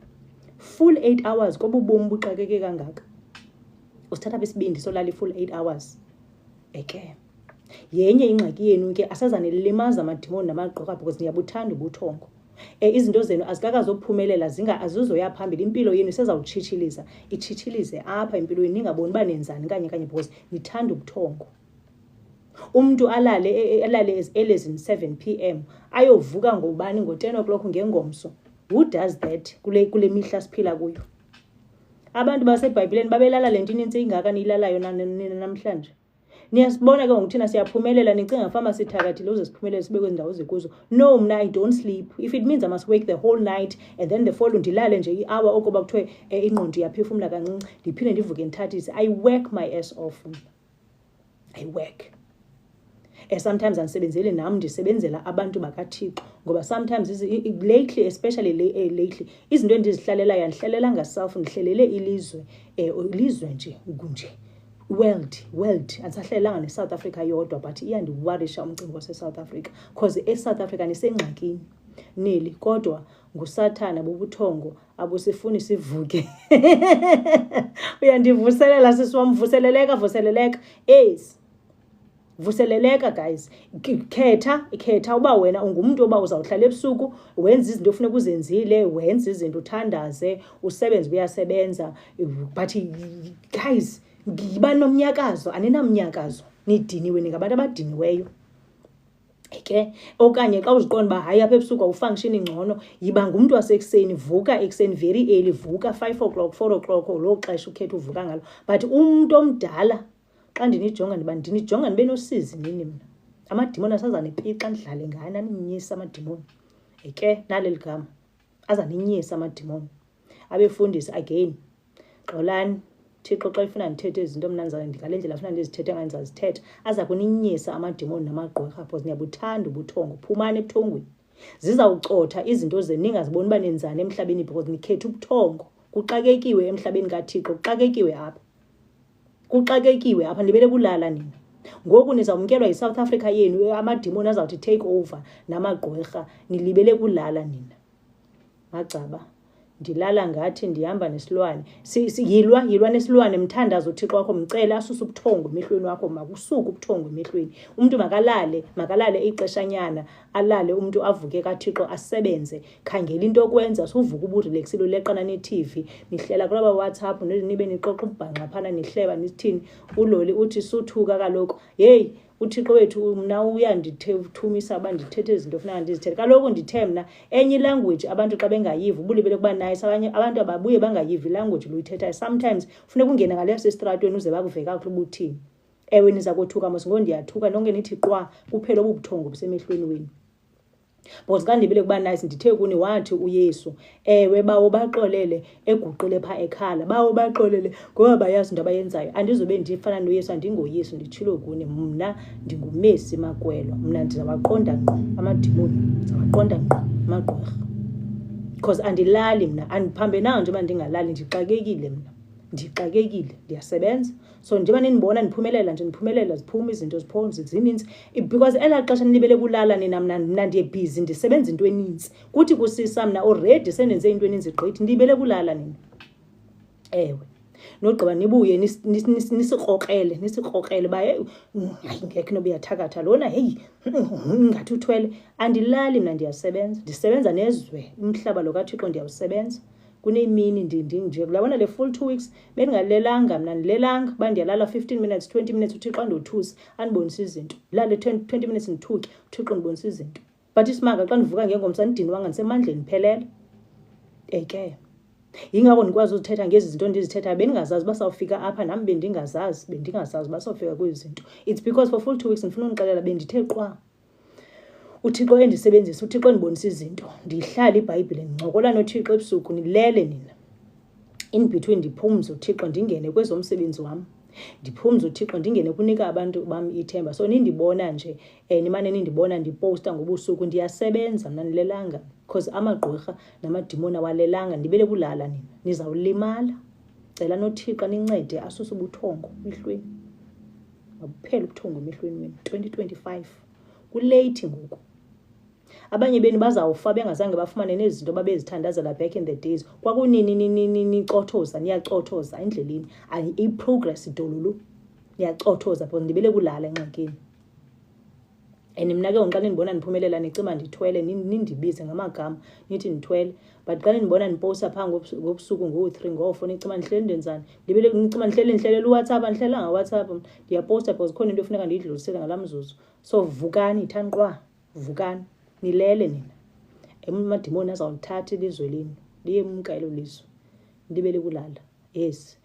Full 8 hours kobu bomi buxakeke kangaka? Usithatha besibindi solala i-full 8 hours. Yenye ingxaki yenu ke, asazanelemaza amadimoni namagqorha because niyabuthanda ubuthongo. Izinto zenu azikakazophumelela, azizoya phambili. Impilo yenu isezawutshitshiliza, itshitshilize apha impilo yenu, ningaboni uba nenzani kanye because nithanda ubuthongo. Umntu alale as early as 7 p.m. ayovuka ngobani ngo-10 o'clock ngengomso. Who does that kule mihla siphila kuyo? Abantu baseBhayibhileni babelala le nto inintsi ingaka niyilalayo nina namhlanje. Niyasibona ke ngoku thina siyaphumelela, nicinga fama sithakathile uze siphumelele sibe kwezi ndawo zikuzo. No, mna I don't sleep. If it means I must wake the whole night and then the following ndilale nje i-hour okoba kuthiwe ingqondo iyaphefumla kancinci, ndiphinde ndivuke ndithathise. I work my ass off. I work. Sometimes andisebenzeli nam, ndisebenzela abantu bakaThixo, ngoba sometimes lately, especially lately, izinto endizihlalelayo andihlalelanga self, ndihlelele ilizwe, ilizwe nje kunje, world andisahlalelanga neSouth Africa yodwa, but iyandiwarisha umcimbi waseSouth Africa, because eSouth Africa nisengxakini neli, kodwa ngusathana bobuthongo abusifuni sivuke. Uyandivuselela sisi wam, vuseleleka vuseleleka guys. Khetha uba wena ungumntu oba uzawuhlala ebusuku wenza izinto ofuneka uzenzile, wenza izinto uthandaze, usebenze uyasebenza, but guys, yiba nomnyakazo. Aninamnyakazo, nidiniwe, ningabantu abadiniweyo. Okanye xa uziqonda uba hayi apha ebusuku awufunctioni ngcono, yiba ngumntu wasekuseni, vuka ekuseni very early, vuka 5 o'clock 4 o'clock, loo xesha ukhetha uvuka ngalo. But umntu omdala xa ndinijonga ndinijonga ndibe nosizi nini mna. Amadimoni asazanipixa ndidlale ngani, aninyisa amadimoni. Naleli gama azaninyisa amadimoni. Abefundisi again, xolani. Thixo xa ifuna ndithethe izinto mna ngale ndlela afuna ndizithethe ngayo ndizazithetha. Aza kuninyisa amadimoni namagqwirha, because niyabuthanda ubuthongo. Phumani ebuthongweni. Zizawucotha izinto zenu ningaziboni uba nenzani emhlabeni, because nikhetha ubuthongo. Kuxakekiwe emhlabeni kaThixo, kuxakekiwe apha. Kuxakekiwe apha, nibele kulala nina. Ngoku nizawumkelwa yiSouth Africa yenu, amadimoni azawuthi take over namagqwirha, nilibele kulala nina. Macaba, ndilala ngathi ndihamba nesilwane. Yilwa nesilwane, mthandazo uThixo wakho, mcele asuse ubuthongo emehlweni wakho, makusuke ubuthongo emehlweni. Umntu makalale ixeshanyana, alale umntu avuke kaThixo asebenze. Khangela into okwenza, suvuka uburelaxile, uleqana ne-TV, nihlela kulaba WhatsApp, nibe nixoxa ubhanqa phana, nihleba nithini. Uloli uthi suthuka kaloku, yeyi uThixo wethu mna uyandithumisa uba ndithethe izinto funeka ndizithethe. Kaloku ndithe mna enye ilanguage abantu xa bengayivi, ubulibele kuba nice, abanye abantu ababuye bangayivi ilanguage luyithethayo. Sometimes funeka ungene ngale sesitratweni uze bakuve kakuhle ubuthini. Ewe niza kothuka mos, ngondiyathuka nonke nithi qwa, kuphela obubuthongo busemehlweni wenu. Because xa ndibele kuba nice, ndithe kuni wathi uYesu, ewe bawo baxolele eguqule pha ekhala, bawo baxolele ngoba bayazi into abayenzayo. Andizobe ndifana noYesu, andingoYesu, nditshilo kuni, mna ndinguMesi Makwelo. Mna ndizawaqonda ngqo amadimoni, ndizawaqonda ngqo amagqwirha, because andilali mna, andiphambenanga njengoba ndingalali, ndixakekile mna. Ndixakekile, ndiyasebenza. So njengoba nindibona ndiphumelela nje, ndiphumelela, ziphuma izinto zininzi, because elaa xesha nilibele kulala nina, mna ndiyebhizi ndisebenza into eninzi. Kuthi kusisa mna already sendenze into eninzi gqithi, ndibele kulala nina. Ewe, nogqiba nibuye nisikrokrele uba heyi ngekho noba uyathakatha lona, heyi ngathi uthwele. Andilali mna, ndiyasebenza, ndisebenza nezwe. Umhlaba lo kaThixo ndiyawusebenza. Kunemini nje kulabona le full 2 weeks bendingalelanga mna, ndilelanga uba ndiyalala 15 minutes 20 minutes, uThixo andothusi andibonisa izinto. Ndilale 20 minutes ndithuke, uThixo ndibonisa izinto. But isimanga xa ndivuka ngengomso andidiniwanga, ndisemandleni phelele. Yingako ndikwazi uzithetha ngezi zinto ndizithethayo. Bendingazazi uba sawufika apha, nam bendingazazi uba sawufika kwezi zinto. It's because for full 2 weeks ndifuna unixelela bendithe qwa. uThixo endisebenzisa, uThixo endibonisa izinto. Ndihlala iBhayibhile, ndincokola noThixo ebusuku, nilele nina. In between ndiphumze uThixo, ndingene kwezomsebenzi wam. Ndiphumze uThixo, ndingene kunika abantu bam ithemba. So nindibona nje, nimane nindibona ndiposta ngobusuku, ndiyasebenza mna, nilelanga. Because amagqwirha namadimoni awalelanga, ndibele kulala nina. Nizawulimala. Cela noThixo nincede asuse ubuthongo emehlweni. Mabuphele ubuthongo emehlweni wenu. 2025 kulate ngoku. Abanye benu bazawufa bengazange bafumane nezinto babezithandazela back in the days. Kwakunini nicothoza, niyacothoza endleleni. I-progress idolulu. Niyacothoza because ndibele kulala engxakini. And mna ke ngixa nindibona niphumelela nicima ndithwele, nindibize ngamagama nithi ndithwele. But xa nindibona niposta phaa ngobusuku ngo-3 ngo-4 nicima ndihleli ndenzani. Ndibele nicima ndihlelela uWhatsApp, andihlelela ngaWhatsApp. Ndiyaposta because khona into efuneka ndiyidlulisele ngala mzuzu. So vukani thanqwa, vukani. Nilele nina. Amadimoni azawulithatha ilizwe lenu. Liyemka elo lizwe. Ndibele kulala. yes.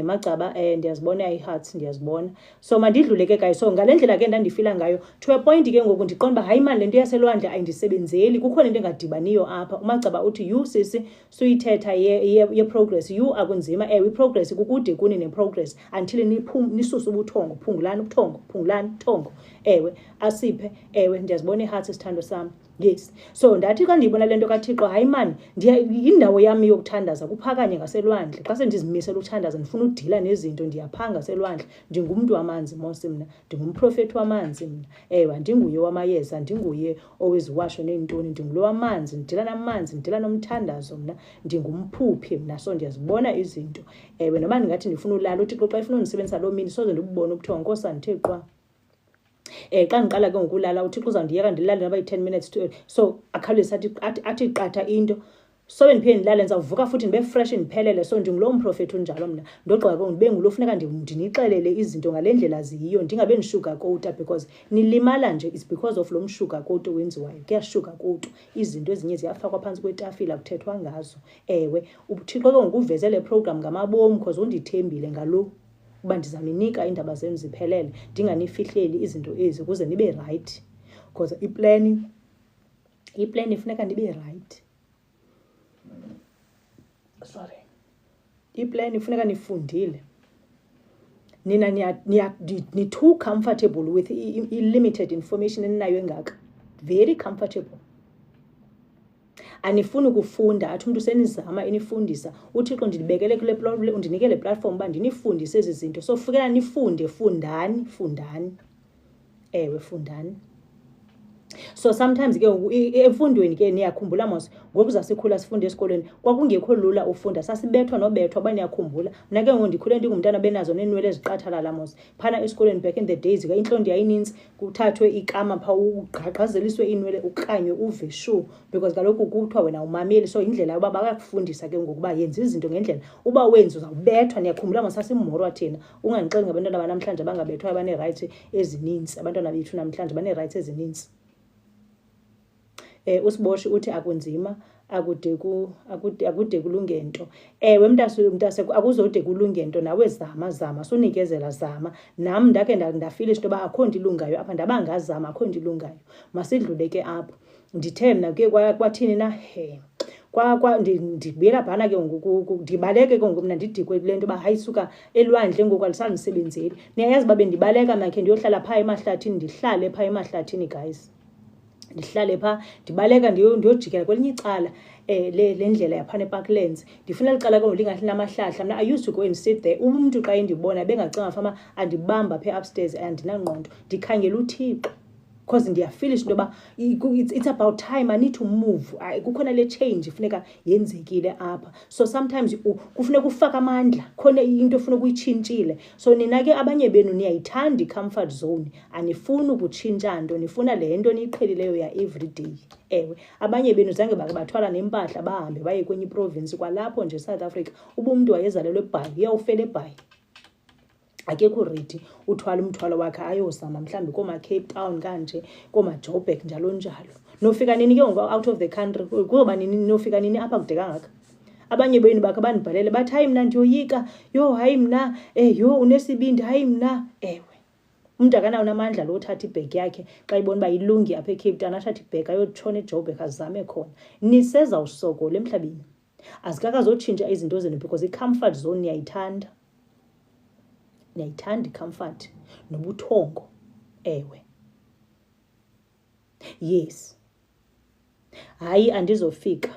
Macaba ndiyazibona i-hearts, ndiyazibona. So mandidlule ke guys. So ngale ndlela ke ndandifila ngayo to a point ke ngoku ndiqonda uba hayi mani le nto yaselwandle ayindisebenzeli, kukhona into engadibaniyo apha. UMacaba uthi you sisi suyithetha ye-progress, you akunzima. Ewe i-progress kukude kuni ne-progress until nisuse ubuthongo, phungulani ubuthongo, phungulani ubuthongo. Ewe asiphe, ewe ndiyazibona i-hearts isithando sam. Yes. So ndathi xa ndiyibona le nto kaThixo, hayi mani indawo yami yokuthandaza kuphakanye ngaselwandle. Xa sendizimisela ukuthandaza ndifuna udila nezinto, ndiyaphanga ngaselwandle. Ndingumntu wamanzi mos mna, ndingumprofethi wamanzi mna. Ewe andinguye wamayeza, andinguye oweziwasho neentoni, ndingulo wamanzi, ndidila namanzi, ndidila nomthandazo mna, ndingumphuphi mna. So ndiyazibona izinto. Ewe noba ndingathi ndifuna ulala, uThixo xa efuna undisebenzisa loo mini soze ndibubone ubuthongo, Nkosi andithe qwa. Xa ndiqala ke ngokulala uThixo uzawundiyeka ndilale noba yi-10 minutes to so akhawuleze athi qatha into sobe ndiphinde ndilale ndizawuvuka futhi ndibe fresh ndiphelele. So ndingulo mprofethi unjalo mna, ndogqiba ke ndibe ngulo funeka ndinixelele izinto ngale ndlela ziyiyo, ndingabe ndishugarcoata because nilimala nje is because of lo mshugarcoat owenziwayo. Kuyashugarcoatwa izinto ezinye ziyafakwa phantsi kwetafile kuthethwa ngazo. Ewe uThixo ke ngokuveze le program ngamabomi because undithembile ngalo uba ndizawuninika iindaba zenu ziphelele, ndinganifihleli izinto ezi ukuze nibe right because iplani ifuneka nibe right. Sorry. Iplani ifuneka nifundile. Nina ni too comfortable with limited information eninayo engaka. Very comfortable. Anifuni ukufunda, athi umuntu senizama enifundisa. UThixo ndibekele kule problem, undinikele platform uba ndinifundise ezi zinto. So fikela nifunde, fundani. Ewe fundani. So sometimes ke emfundweni ke niyakhumbula mos ngoku zasikhula sifunde esikolweni kwakungekho lula ufunda, sasibethwa nobethwa baniyakhumbula. Mna ke ngoku ndikhule ndingumntana benazo nenwele eziqathalala mos phana esikolweni back in the days ke intlonto yayininzi, kuthathwe ikama pha ugqagqazeliswe inwele ukanywe uve shu because kaloku kuthiwa wena umameli. So indlela yoba bakakufundisa ke ngoku uba yenza izinto ngendlela, uba wenza uzawubethwa. Niyakhumbula mos sasimorwa thina, ungandixeli ngabantwana banamhlanje bangabethwayo bane-rights ezininzi. Abantwana bethu namhlanje bane-rights ezininzi. Usiboshi uthi akunzima, akude kulunge nto. Ewe mntase akuzode kulunge nto, nawe zama sunikezela zama. Nam ndakhe ndafilish into yoba akho nto ilungayo apha, ndabangazama akho nto ilungayo. Masidlule ke apho. Ndithe mna ke kwathini na ndibuyela phana ke ngoku ndibaleke ke ngoku mna ndidikwe kule nto yoba hayi suka elwandle ngoku alisandisebenzeli. Niyayazi uba bendibaleka makhe ndiyohlala phaa emahlathini, ndihlale phaa emahlathini guys. Ndihlale phaa ndibaleka ndiyojikela kwelinye icala le ndlela yaphana eParklands. Ndifuna licala ke ngolingathi namahlahla. Mna I used to go and sit there. Umuntu xa endibona bengacinga fama andibamba phaa upstairs andinangqondo, ndikhangela uThixo because ndiyafilish into yoba it's about time, I need to move. Kukhona le change funeka yenzekile apha. So sometimes kufuneka ufake amandla, khona into funeka uyitshintshile. So nina ke abanye benu niyayithanda i-comfort zone, anifuni ukutshintsha nto, nifuna le nto niyiqhelileyo ya everyday. Ewe abanye benu zange bake bathwala nempahla bahambe baye kwenye iprovince kwalapho nje South Africa. Uba umntu wayezalelwe eBhayi uyawufela eBhayi, akekho ready uthwala umthwalo wakhe ayozama mhlawumbi kooma-Cape Town kanje, kooma-Joburg njalo njalo. Nofika nini ke ngoku out of the country, kuzoba nini nofika nini apha kude kangaka. Abanye benu bakhe bandibhalele bathi hayi mna ndiyoyika, hayi mna unesibindi, hayi mna. Ewe umntu akanawo namandla lo uthatha ibhegi yakhe xa ibona uba ilungi apha eCape Town athatha ibhegi ayotshona eJoburg azame khona. Nisezawusokola emhlabeni, azikakazotshintsha izinto zenu because i-comfort zone niyayithanda. Niyayithanda i-comfort nobuthongo. Ewe yes. Hayi andizofika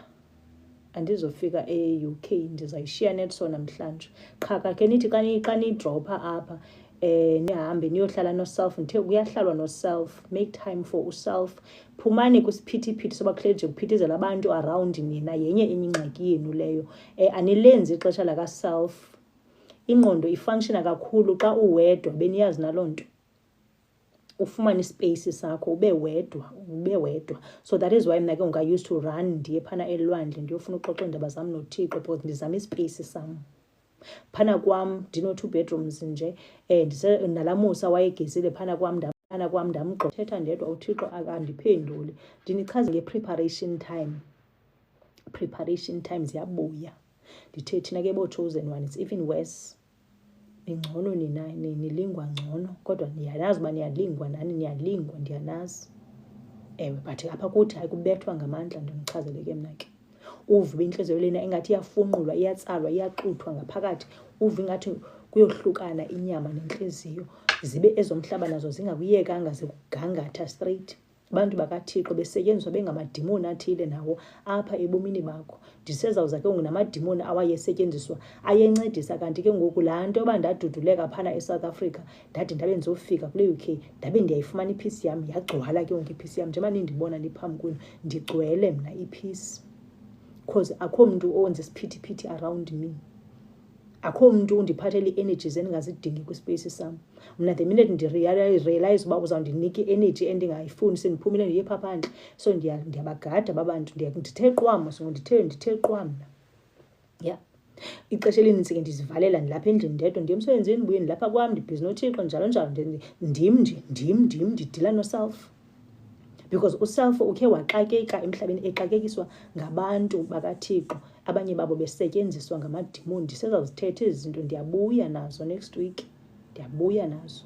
e-UK, ndizayishiya netso namhlanje. Qha ke nithi xa niyidropha apha nihambe niyohlala no-self. Ndithe kuyahlalwa no-self, make time for uself. Phumani kwisiphithiphithi soba kuhleli nje kuphithizela abantu around nina, yenye enye ingxaki yenu leyo. Anilenzi ixesha laka-self. Ingqondo ifunctiona kakhulu xa uwedwa, beniyazi naloo nto. Ufumane ispace sakho ube wedwa. So that is why mna ke ngoku I used to run ndiye phana elwandle ndiyofuna uxoxa iindaba zam noThixo because ndizama ispace sam. Phana kwam ndino-2 bedrooms nje, nalamusa wayegezile phana kwam ndamgxotha thetha ndedwa, uThixo akandiphenduli. Ndinichaze nge-preparation time. Preparation time ziyabuya. Ndithe thina ke bo-chosen one, it's even worse. Ningcono nina, nilingwa ngcono, kodwa ndiyanazi uba niyalingwa, nani niyalingwa, ndiyanazi. Ewe, but apha kuthi hayi kubethwa ngamandla. Ndimchazele ke mna ke uve intliziyo lena ingathi iyafunqulwa, iyatsalwa, iyaxuthwa ngaphakathi. Uve ingathi kuyohlukana inyama nentliziyo, zibe ezomhlaba nazo zingakuyekanga zikugangatha straight. Abantu bakaThixo besetyenziswa bengamadimoni athile nawo apha ebomini bakho. Ndisezawuza ke namadimoni awayesetyenziswa ayencedisa, kanti ke ngoku laa nto yoba ndaduduleka phana eSouth Africa ndade ndabe ndizofika kule UK ndabe ndiyayifumana iphisi yam, yagcwala ke ngoku iphisi yam. Njengoba nindibona niphambi kwenu ndigcwele mna iphisi, because akho mntu owenza isiphithiphithi around me. Akho mntu undiphathela ii-energies endingazidingi kwispace sam. Mna the minute ndirealize uba uzawundinika i-energy endingayifuni sendiphumile ndiye phaa phandle, so ndiyabagada babantu, ndithe qwam, so ndithe qwam mna. Yeah. Ixesha elinintsi ke ndizivalela ndilapha endlini ndedwa, ndiye emsebenzini ndibuye ndilapha kwam, ndibhizi noThixo njalo njalo. Ndim ndidila noself, because uself ukhe waxakeka emhlabeni, exakekiswa ngabantu bakaThixo, abanye babo besetyenziswa ngamadimoni. Ndisezawuzithetha ezi zinto, ndiyabuya nazo next week, ndiyabuya nazo.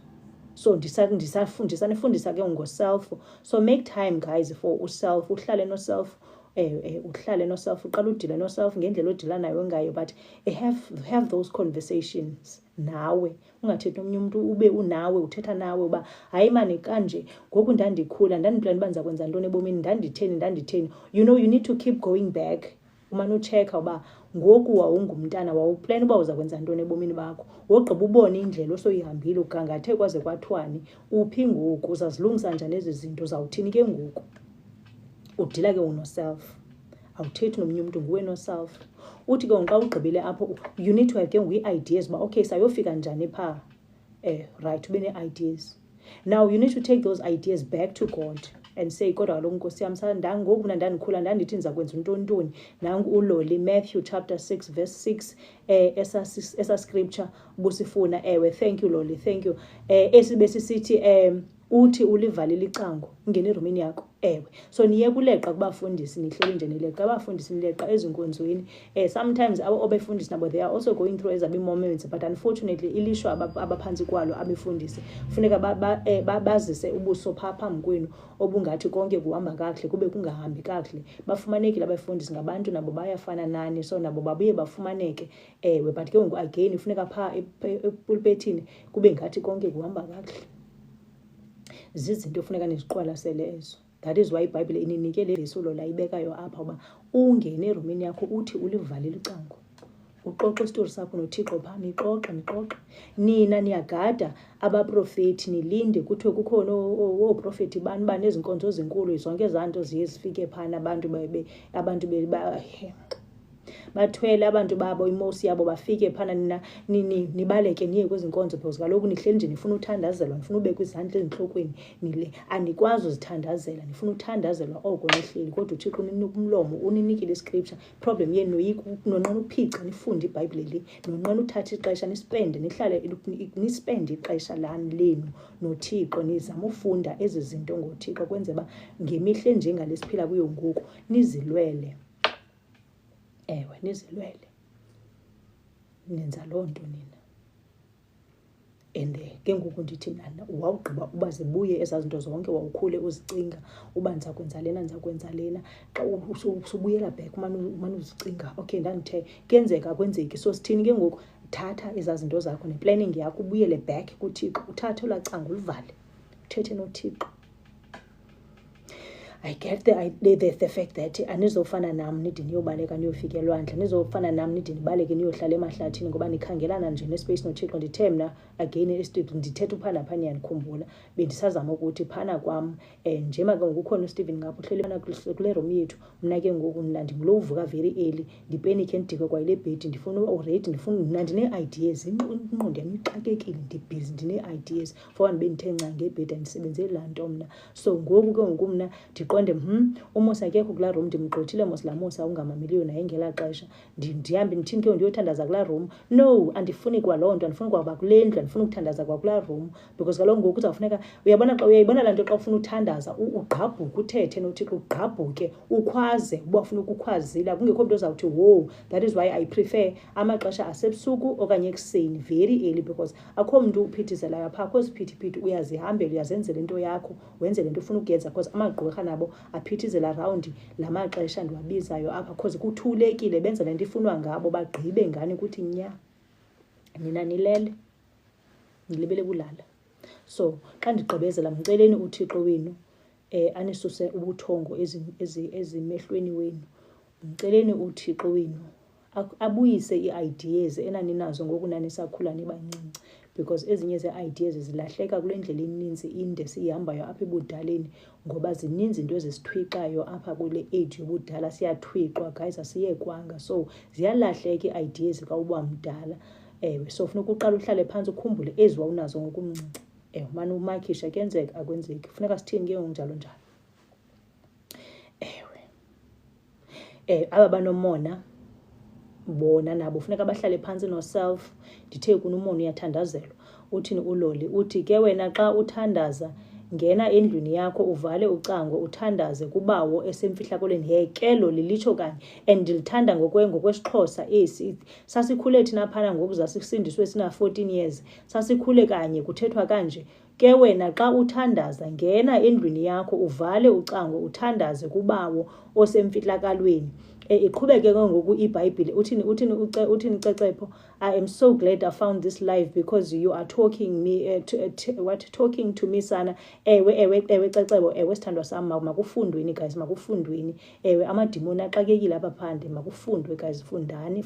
So ndisanifundisa ke ngoself. So make time guys for uself, uhlale noself. Uhlale noself, uqala udile noself ngendlela odila nayo ngayo, but have those conversations nawe. Ungathethi omnye umuntu ube unawe, uthetha nawe uba hayi mani kanje, ngoku ndandikhula ndandiplana uba ndiza kwenza ntoni ebomini, ndanditheni. You know, you need to keep going back. Umane utshekha uba ngoku wawungumntana wawuplana uba uza kwenza ntoni ebomini bakho, wogqiba ubone indlela osoyihambile ugangathe kwaze kwathwani, uphi ngoku, uzazilungisa njani ezi zinto, uzawuthini ke ngoku. Udila ke unoself, awuthethi nomnye umuntu, nguwe noself. Uthi ke xa ugqibile apho, you need to have ke i-ideas uba okay sayofika njani phaa. Right, ube nee-ideas. Now you need to take those ideas back to God and say, kodwa kaloku Nkosi yam, ngoku mna ndandikhula ndandithi ndiza kwenza untoni. Nangu uloli, Matthew chapter 6 verse 6, esa scripture busifuna. Ewe, thank you Loli, thank you. Esibe sisithi uthi ulivalile icango ungene erumini yakho. Ewe, so niye kuleqa kubafundisi, nihleli nje nileqa abafundisi, nileqa ezinkonzweni. Sometimes abefundisi nabo they are also going through ezabi moments, but unfortunately ilishwa abaphantsi kwalo abefundisi funeka bazise ubuso phaa phambi kwenu obungathi konke kuhamba kakuhle kube kungahambi kakuhle. Bafumanekile abefundisi, ngabantu nabo bayafana nani, so nabo babuye bafumaneke. Ewe, but ke ngoku again funeka phaa epulpetini kube ngathi konke kuhamba kakuhle. Zizinto funeka niziqwalasele ezo. That is why iBhayibhile ininike le visulo la ibekayo apha uba ungene erumini yakho uthi ulivalile icango, uxoxe isitori sakho noThixo phaa, nixoxe. Nina niyagada abaprofethi, nilinde kuthiwe kukhona ooprofethi bani nezinkonzo ezinkulu, zonke ezaa nto ziye zifike phana, abantu bathwele abantu babo, imosi yabo, bafike phana. Nina nibaleke niye kwezi nkonzo, because kaloku nihleli nje nifuna uthandazelwa, nifuna ubekwa izandla ezintlokweni. Anikwazi uzithandazela, nifuna uthandazelwa oko nihleli, kodwa uThixo uninika umlomo, uninikile iscripture. Problem yenu nonqena uphica nifunde iBhayibhile le, nonqena uthatha ixesha nispende, nispende ixesha lenu noThixo, nizama ufunda ezi zinto ngoThixo, kwenze ba ngemihle njengalesiphila kuyo ngoku nizilwele. Ewe, nizilwele. Nenza loo nto nina. And ke ngoku ndithi mna wawugqiba uba zibuye ezaa zinto zonke wawukhule uzicinga uba ndiza kwenza lena. Xa usubuyela back umane uzicinga, okay ndandithe kuyenzeka kwenzeki. So sithini ke ngoku? Thatha ezaa zinto zakho neplanning yakho, ubuyele back kuThixo, uthathe olaa cango ulivale, uthethe noThixo. I get the fact that anizofana nam nide niyobaleka niyofika elwandle, nizofana nam nide nibaleke niyohlala emahlathini ngoba nikhangelana nje nespace noThixo. Ndithe mna again esitudio ndithetha uphana phana, ndiyanikhumbulo bendisazama ukuthi phana kwam njema ke ngoku ukhona uStephen ngapha uhleli phana kule room yethu. Mna ke ngoku mna ndingulo uvuka very early, ndipenike ndidikwe kwa ile bed, ndifuna already mna ndine-ideas, ingqondo yam ixakekile, ndibhizi ndine-ideas for ndibe ndithe nca ngebhedi andisebenzeli laa nto mna. So ngoku ke ngoku mna ndiqonde uMosa akekho kulaa room, ndimgqithile mos laa Mosa ungamameliyo naye ngela xesha, ndihambe ndithini ke ndiyothandaza kulaa room. No, andifuni kwaloo nto, andifuni kwaba kule ndlu, andifuni ukuthandaza kwakulaa room, because kaloku ngoku kuzawufuneka uyayibona laa nto xa ufuna uthandaza ugqabhuke, uthethe noThixo, ugqabhuke, ukhwaze uba ufuna ukukhwazile. Kungekho mntu ozawuthi wo. That is why I prefer amaxesha asebusuku okanye ekuseni, very early, because akho mntu uphithizelayo phaa. Akho siphithiphithi, uyazihambela, uyazenzela into yakho, wenze le nto ufuna ukuyenza, because amagqwirha nabo aphithizela rawundi la maxesha ndiwabizayo apha, because kuthulekile, benza le nto ifunwa ngabo, bagqibe ngani ukuthi nya nina nilele, nilibele bulala. So xa ndigqibezela, mceleni uThixo wenu anisuse ubuthongo ezimehlweni wenu. Mceleni uThixo wenu abuyise ii-ideas enaninazo ngoku nanisakhula nibancinci, because ezinye ze-ideas zilahleka kule ndlela eninzi inde siyihambayo apha ebudaleni, ngoba zininzi into ezisithwiqayo apha kule age yobudala. Siyathwiqwa guys, asiyekwanga. So ziyalahleka ii-ideas xa uba mdala. So funeka uqala uhlale phantsi ukhumbule ezi wawunazo ngokumncinci. Mani umakhisha, kuyenzeka akwenzeki, funeka sithini ke njalo njalo. Aba banomona bona nabo funeka bahlale phantsi no-self. Ndithe kunomona uyathandazelwa. Uthini uLoli? Uthi ke wena xa uthandaza, ngena endlwini yakho, uvale ucango, uthandaze kubawo esemfihlakolweni. Ke Loli litsho kanye, and ndilithanda ngokwesiXhosa esi. Sasikhule thina phana ngoku zasisindiswe sina-14 years, sasikhule kanye kuthethwa kanje. Ke wena xa uthandaza, ngena endlwini yakho, uvale ucango, uthandaze kubawo osemfihlakalweni. Iqhubeke ngoku iBhayibhile. Uthini Cecepo? I am so glad I found this live because you are talking to me sana. Ewe Cecepo, sithandwa sam, makufundweni guys, makufundweni. Amadimoni axakekile apha phandle, makufundwe guys, fundani.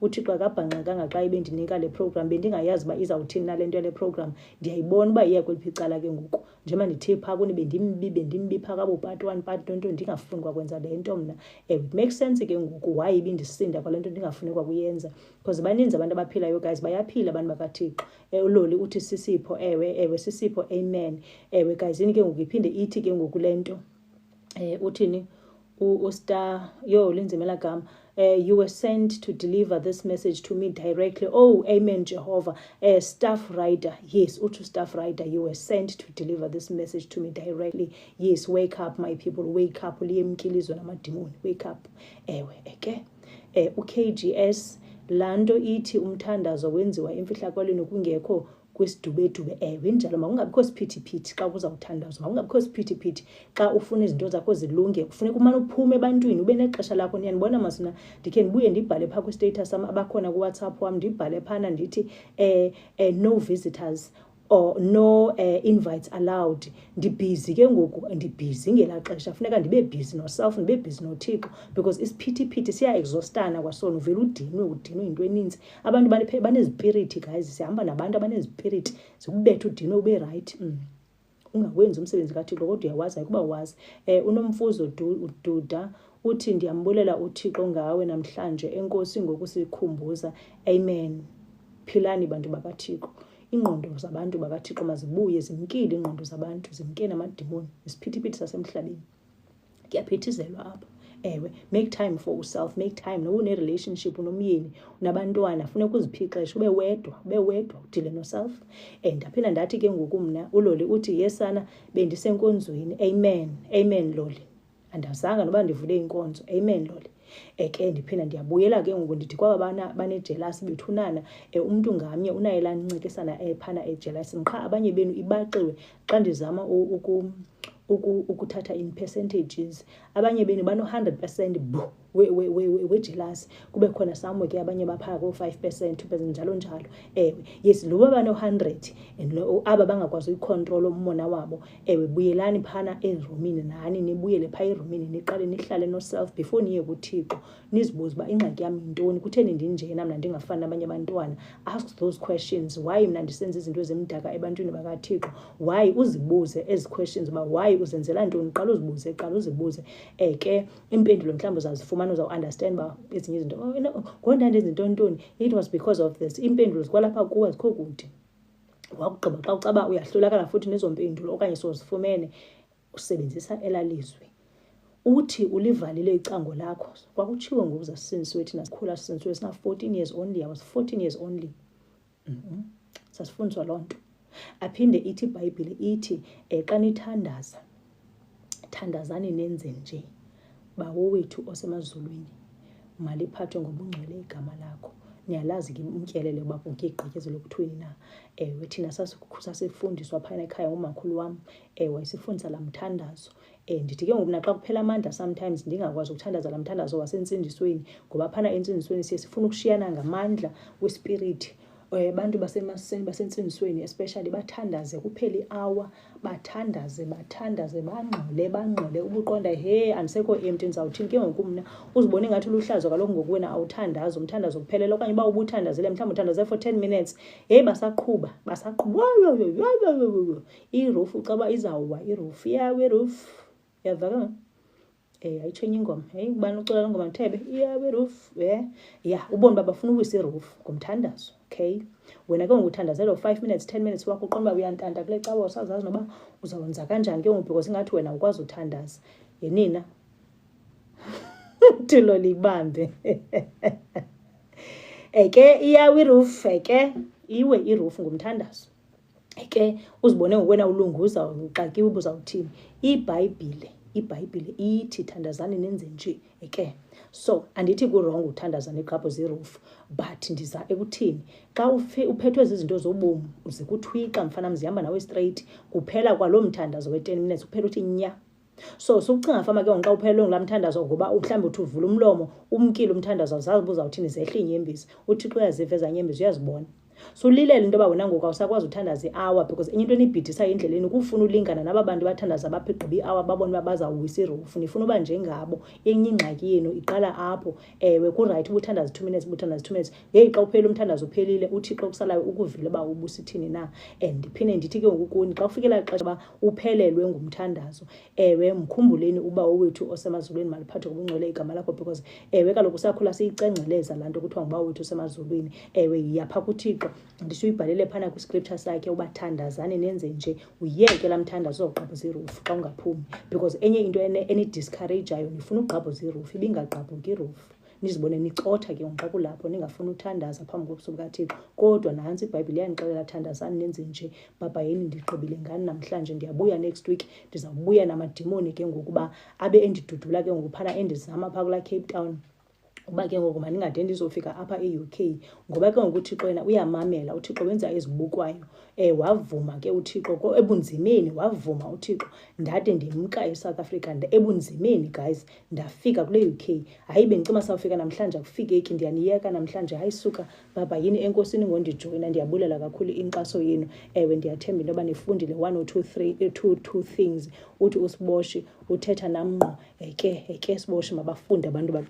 uThixo akabhanxakanga xa ibendinika le program, bendingayazi uba izawuthini na le nto yale program. Ndiyayibona uba iya kweliphi icala ke ngoku, njengoba ndithe phaa kuni bendimbi phaa kabo part 1 part 2, ndingafuni kwakwenza le nto mna. It makes sense ke ngoku why ibindisinda kwale nto ndingafuni kwakuyenza, because baninzi abantu abaphilayo guys, bayaphila abantu bakaThixo. ULoli uthi Sisipho, ewe Sisipho, amen. Guys, ke ngoku iphinde ithi ke ngoku le nto uthini uStar linzimela gama. You were sent to deliver this message to me directly. Oh, amen, Jehovah. Staff writer, yes, uthi staff writer, you were sent to deliver this message to me directly. Yes, wake up my people, wake up. Uliyemkilizwa namadimoni, wake up. UKGS, lanto ithi umthandazo wenziwa emfihlakalweni kungekho kwisidubedube. Injalo, makungabikho siphithiphithi xa kuzawuthandazwa, makungabikho siphithiphithi xa ufuna izinto zakho zilunge. Kufuneka umane uphume ebantwini, ube nexesha lakho. Niyanibona masina, ndikhe ndibuye ndibhale phaa kwistatus sam, abakhona kuWhatsApp wam, ndibhale phana ndithi no visitors or no invites allowed. Ndibhizi ke ngoku, ndibhizi ngelaa xesha. Funeka ndibe bhizi noself, ndibe bhizi noThixo, because isiphithiphithi siya-exhaustana kwasona. Uvele udinwe into eninzi. Abantu banezipiriti guys, sihamba nabantu abanezipiriti, zikubethe udinwe ube right. Ungawenzi umsebenzi kaThixo kodwa uyawazi ukuba wazi. Unomfuzo uDuda uthi ndiyambulela uThixo ngawe namhlanje, enkosi ngokusikhumbuza. Amen. Philani bantu bakaThixo. Ingqondo zabantu bakaThixo mazibuye, zimkile ingqondo zabantu, zimke namadimoni, isiphithiphithi sasemhlabeni. Kuyaphithizelwa apha. Make time for yourself, make time. Noba une-relationship unomyeni, unabantwana, funeka uziphixeshe, ube wedwa, udile noself. Ndaphinda ndathi ke ngoku mna, uLoli uthi yesana bendisenkonzweni. Amen Loli. Andazanga noba ndivule inkonzo. Amen Loli. Ke ndiphinda ndiyabuyela ke ngoku ndithi kwaba banejelasi bethunana, umntu ngamnye unaye laa ncekisana phana ejelasini. Qha abanye benu ibaxiwe xa ndizama ukuthatha in percentages. Abanye benu bano-100% wejelasi, kube khona samwe ke abanye baphaa ko-5%, 2%, njalo njalo. Yes, loba bano-100 aba bangakwazi uyicontrol ummona wabo, buyelani phana erumini nani, nibuyele phaa erumini, niqale nihlale no-self before niye kuThixo. Nizibuze uba ingxaki yam yintoni, kutheni ndinjena mna ndingafani nabanye abantwana. Ask those questions. Why mna ndisenza izinto ezimdaka ebantwini bakaThixo? Why? Uzibuze ezi questions uba why uzenzela ntoni. Qala uzibuze. Ke impendulo mhlawumbi uzazifumana, uzawu-understand uba ezinye izinto ngondanda izinto ntoni, it was because of this. Impendulo zikwalapha kuwe, zikho kude. Wakugqiba xa ucaba uyahlulakala futhi nezo mpendulo okanye sozifumene, usebenzisa elalizwe. Uthi ulivalile icango lakho. Kwakutshiwo ngoku zasisindisiwe thina sikhula sisindisiwe sina 14 years only. I was 14 years only. Sasifundiswa loo nto. Aphinde ithi iBhayibhile ithi xa nithandaza, thandazani nenze nje. Bawo wethu osemazulwini, maliphathwe ngobungcwele igama lakho. Niyalazi ke umtyelele uba kugigqityezelwe kuthweni na. Thina sasifundiswa phana ekhaya umakhulu wam wayesifundisa la mthandazo. Ndithi ke ngoku naxa kuphela amandla sometimes ndingakwazi ukuthandaza la mthandazo wasentsinzisweni, ngoba phana entsindisweni siye sifuna ukushiyana ngamandla wespirit. Abantu basentsinzisweni especially bathandaze kuphela i-hour, bathandaze bangxole ubuqonda andisekho empty ndizawuthini ke ngoku mna uzibone ngathi luhlazo kaloku ngoku wena awuthandazi umthandazo kuphelela, okanye uba ubuthandazile mhlawumbi uthandaze for 10 minutes basaqhuba irufu caba izawuwa irufu yawe irufu yavaka ayitshenye ingoma ubani ucula la ngoma Mthebe iyawe roof ubone uba bafuna uwisa iroof ngomthandazo. Okay, wena ke ngokuthandazela 5 minutes 10 minutes wakho uqonda uba uyantanta kule cawa usazazi noba uzawwenza kanjani ke ngoku because ingathi wena ukwazi uthandaza nina thilo libambe ke iyawe iroof ke iwe iroof ngomthandazo ke uzibone ngokwena ulunguza uxakiwe ubuzawuthini. iBhayibhile ithi thandazani nenze nje ke. So andithi kurong uthandazana iqapho zeroof, but ndiza ekuthini xa uphethwe zizinto zobomi uzikuthwika mfana mzihamba nawe straight kuphela kwalo mthandazo we 10 minutes kuphela uthi nya. So sukucinga fama ke ngoxa uphelelwe ngula mthandazo ngoba mhlawumbi uthi uvula umlomo umkile umthandazo awuzazi ubuzawuthini zehle inyembezi uThixo uyaziveza inyembezi uyazibona. So ulilele into yoba wena ngoku awusakwazi uthandaza i-hour because enye into enibhidisayo endleleni kufuna ulingana naba bantu bathandaza baphiqhiba i-hour babone uba bazawuwisa iroofu. Nifuna uba njengabo. Enye ingxaki yenu iqala apho. Kurayithi ubuthandaza 2 minutes ubuthandaza 2 minutes xa uphela umthandazo uphelile uThixo kusalayo ukuvile uba ubusithini na. Ndiphinde ndithi ke ngoku kuni xa ufikela ixesha uba uphelelwe ngumthandazo mkhumbuleni uba owethu osemazulwini maliphathwe ngobungcwele igama lakho because kaloku usakhula siyicengceleza laa nto kuthiwa nguba owethu osemazulwini. Yapha kuThixo ndisho uyibhalele phana kwiscripture sakhe uba thandazani nenze nje uyeke la mthandazo uzawugqabhuza iroof xa ungaphumi, because enye into enidiscourageayo nifuna ugqabhuza iroof ibingagqabhuki iroof nizibone nicotha ke ngoxa kulapho ningafuni uthandaza phambi kobuso bukaThixo. Kodwa nantsi iBhayibhile iyandixelela thandazani nenze nje. Baba yini ndigqibile ngani namhlanje, ndiyabuya next week ndizawubuya namadimoni ke ngokuba abe endidudula ke ngoku phana endizama phaa kula Cape Town uba ke ngoku mandingade ndizofika apha e-UK, ngoba ke ngoku uThixo yena uyamamela. UThixo wenza ezibukwayo. Wavuma ke uThixo ebunzimeni, wavuma uThixo ndade ndimka eSouth Africa ebunzimeni guys ndafika kule UK. Hayi bendicima sawufika namhlanje akufikeki, ndiyaniyeka namhlanje. Hayi suka baba yini enkosini ngondijoyina, ndiyabulela kakhulu inkxaso yenu. Ndiyathemba into yoba nifundile 1 or 2 things. Uthi uSiboshi uthetha nam ngqo ke Siboshi mabafunde abantu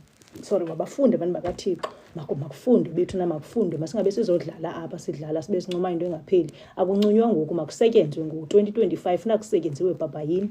mabafunde abantu bakaThixo, makufunde bethu namakufunde. Masingabe sizodlala apha sidlala sibe sincoma into engapheli. Akuncunywa ngoku, makusetyenzwe ngoku 2025 funa kusetyenziwe baba yini.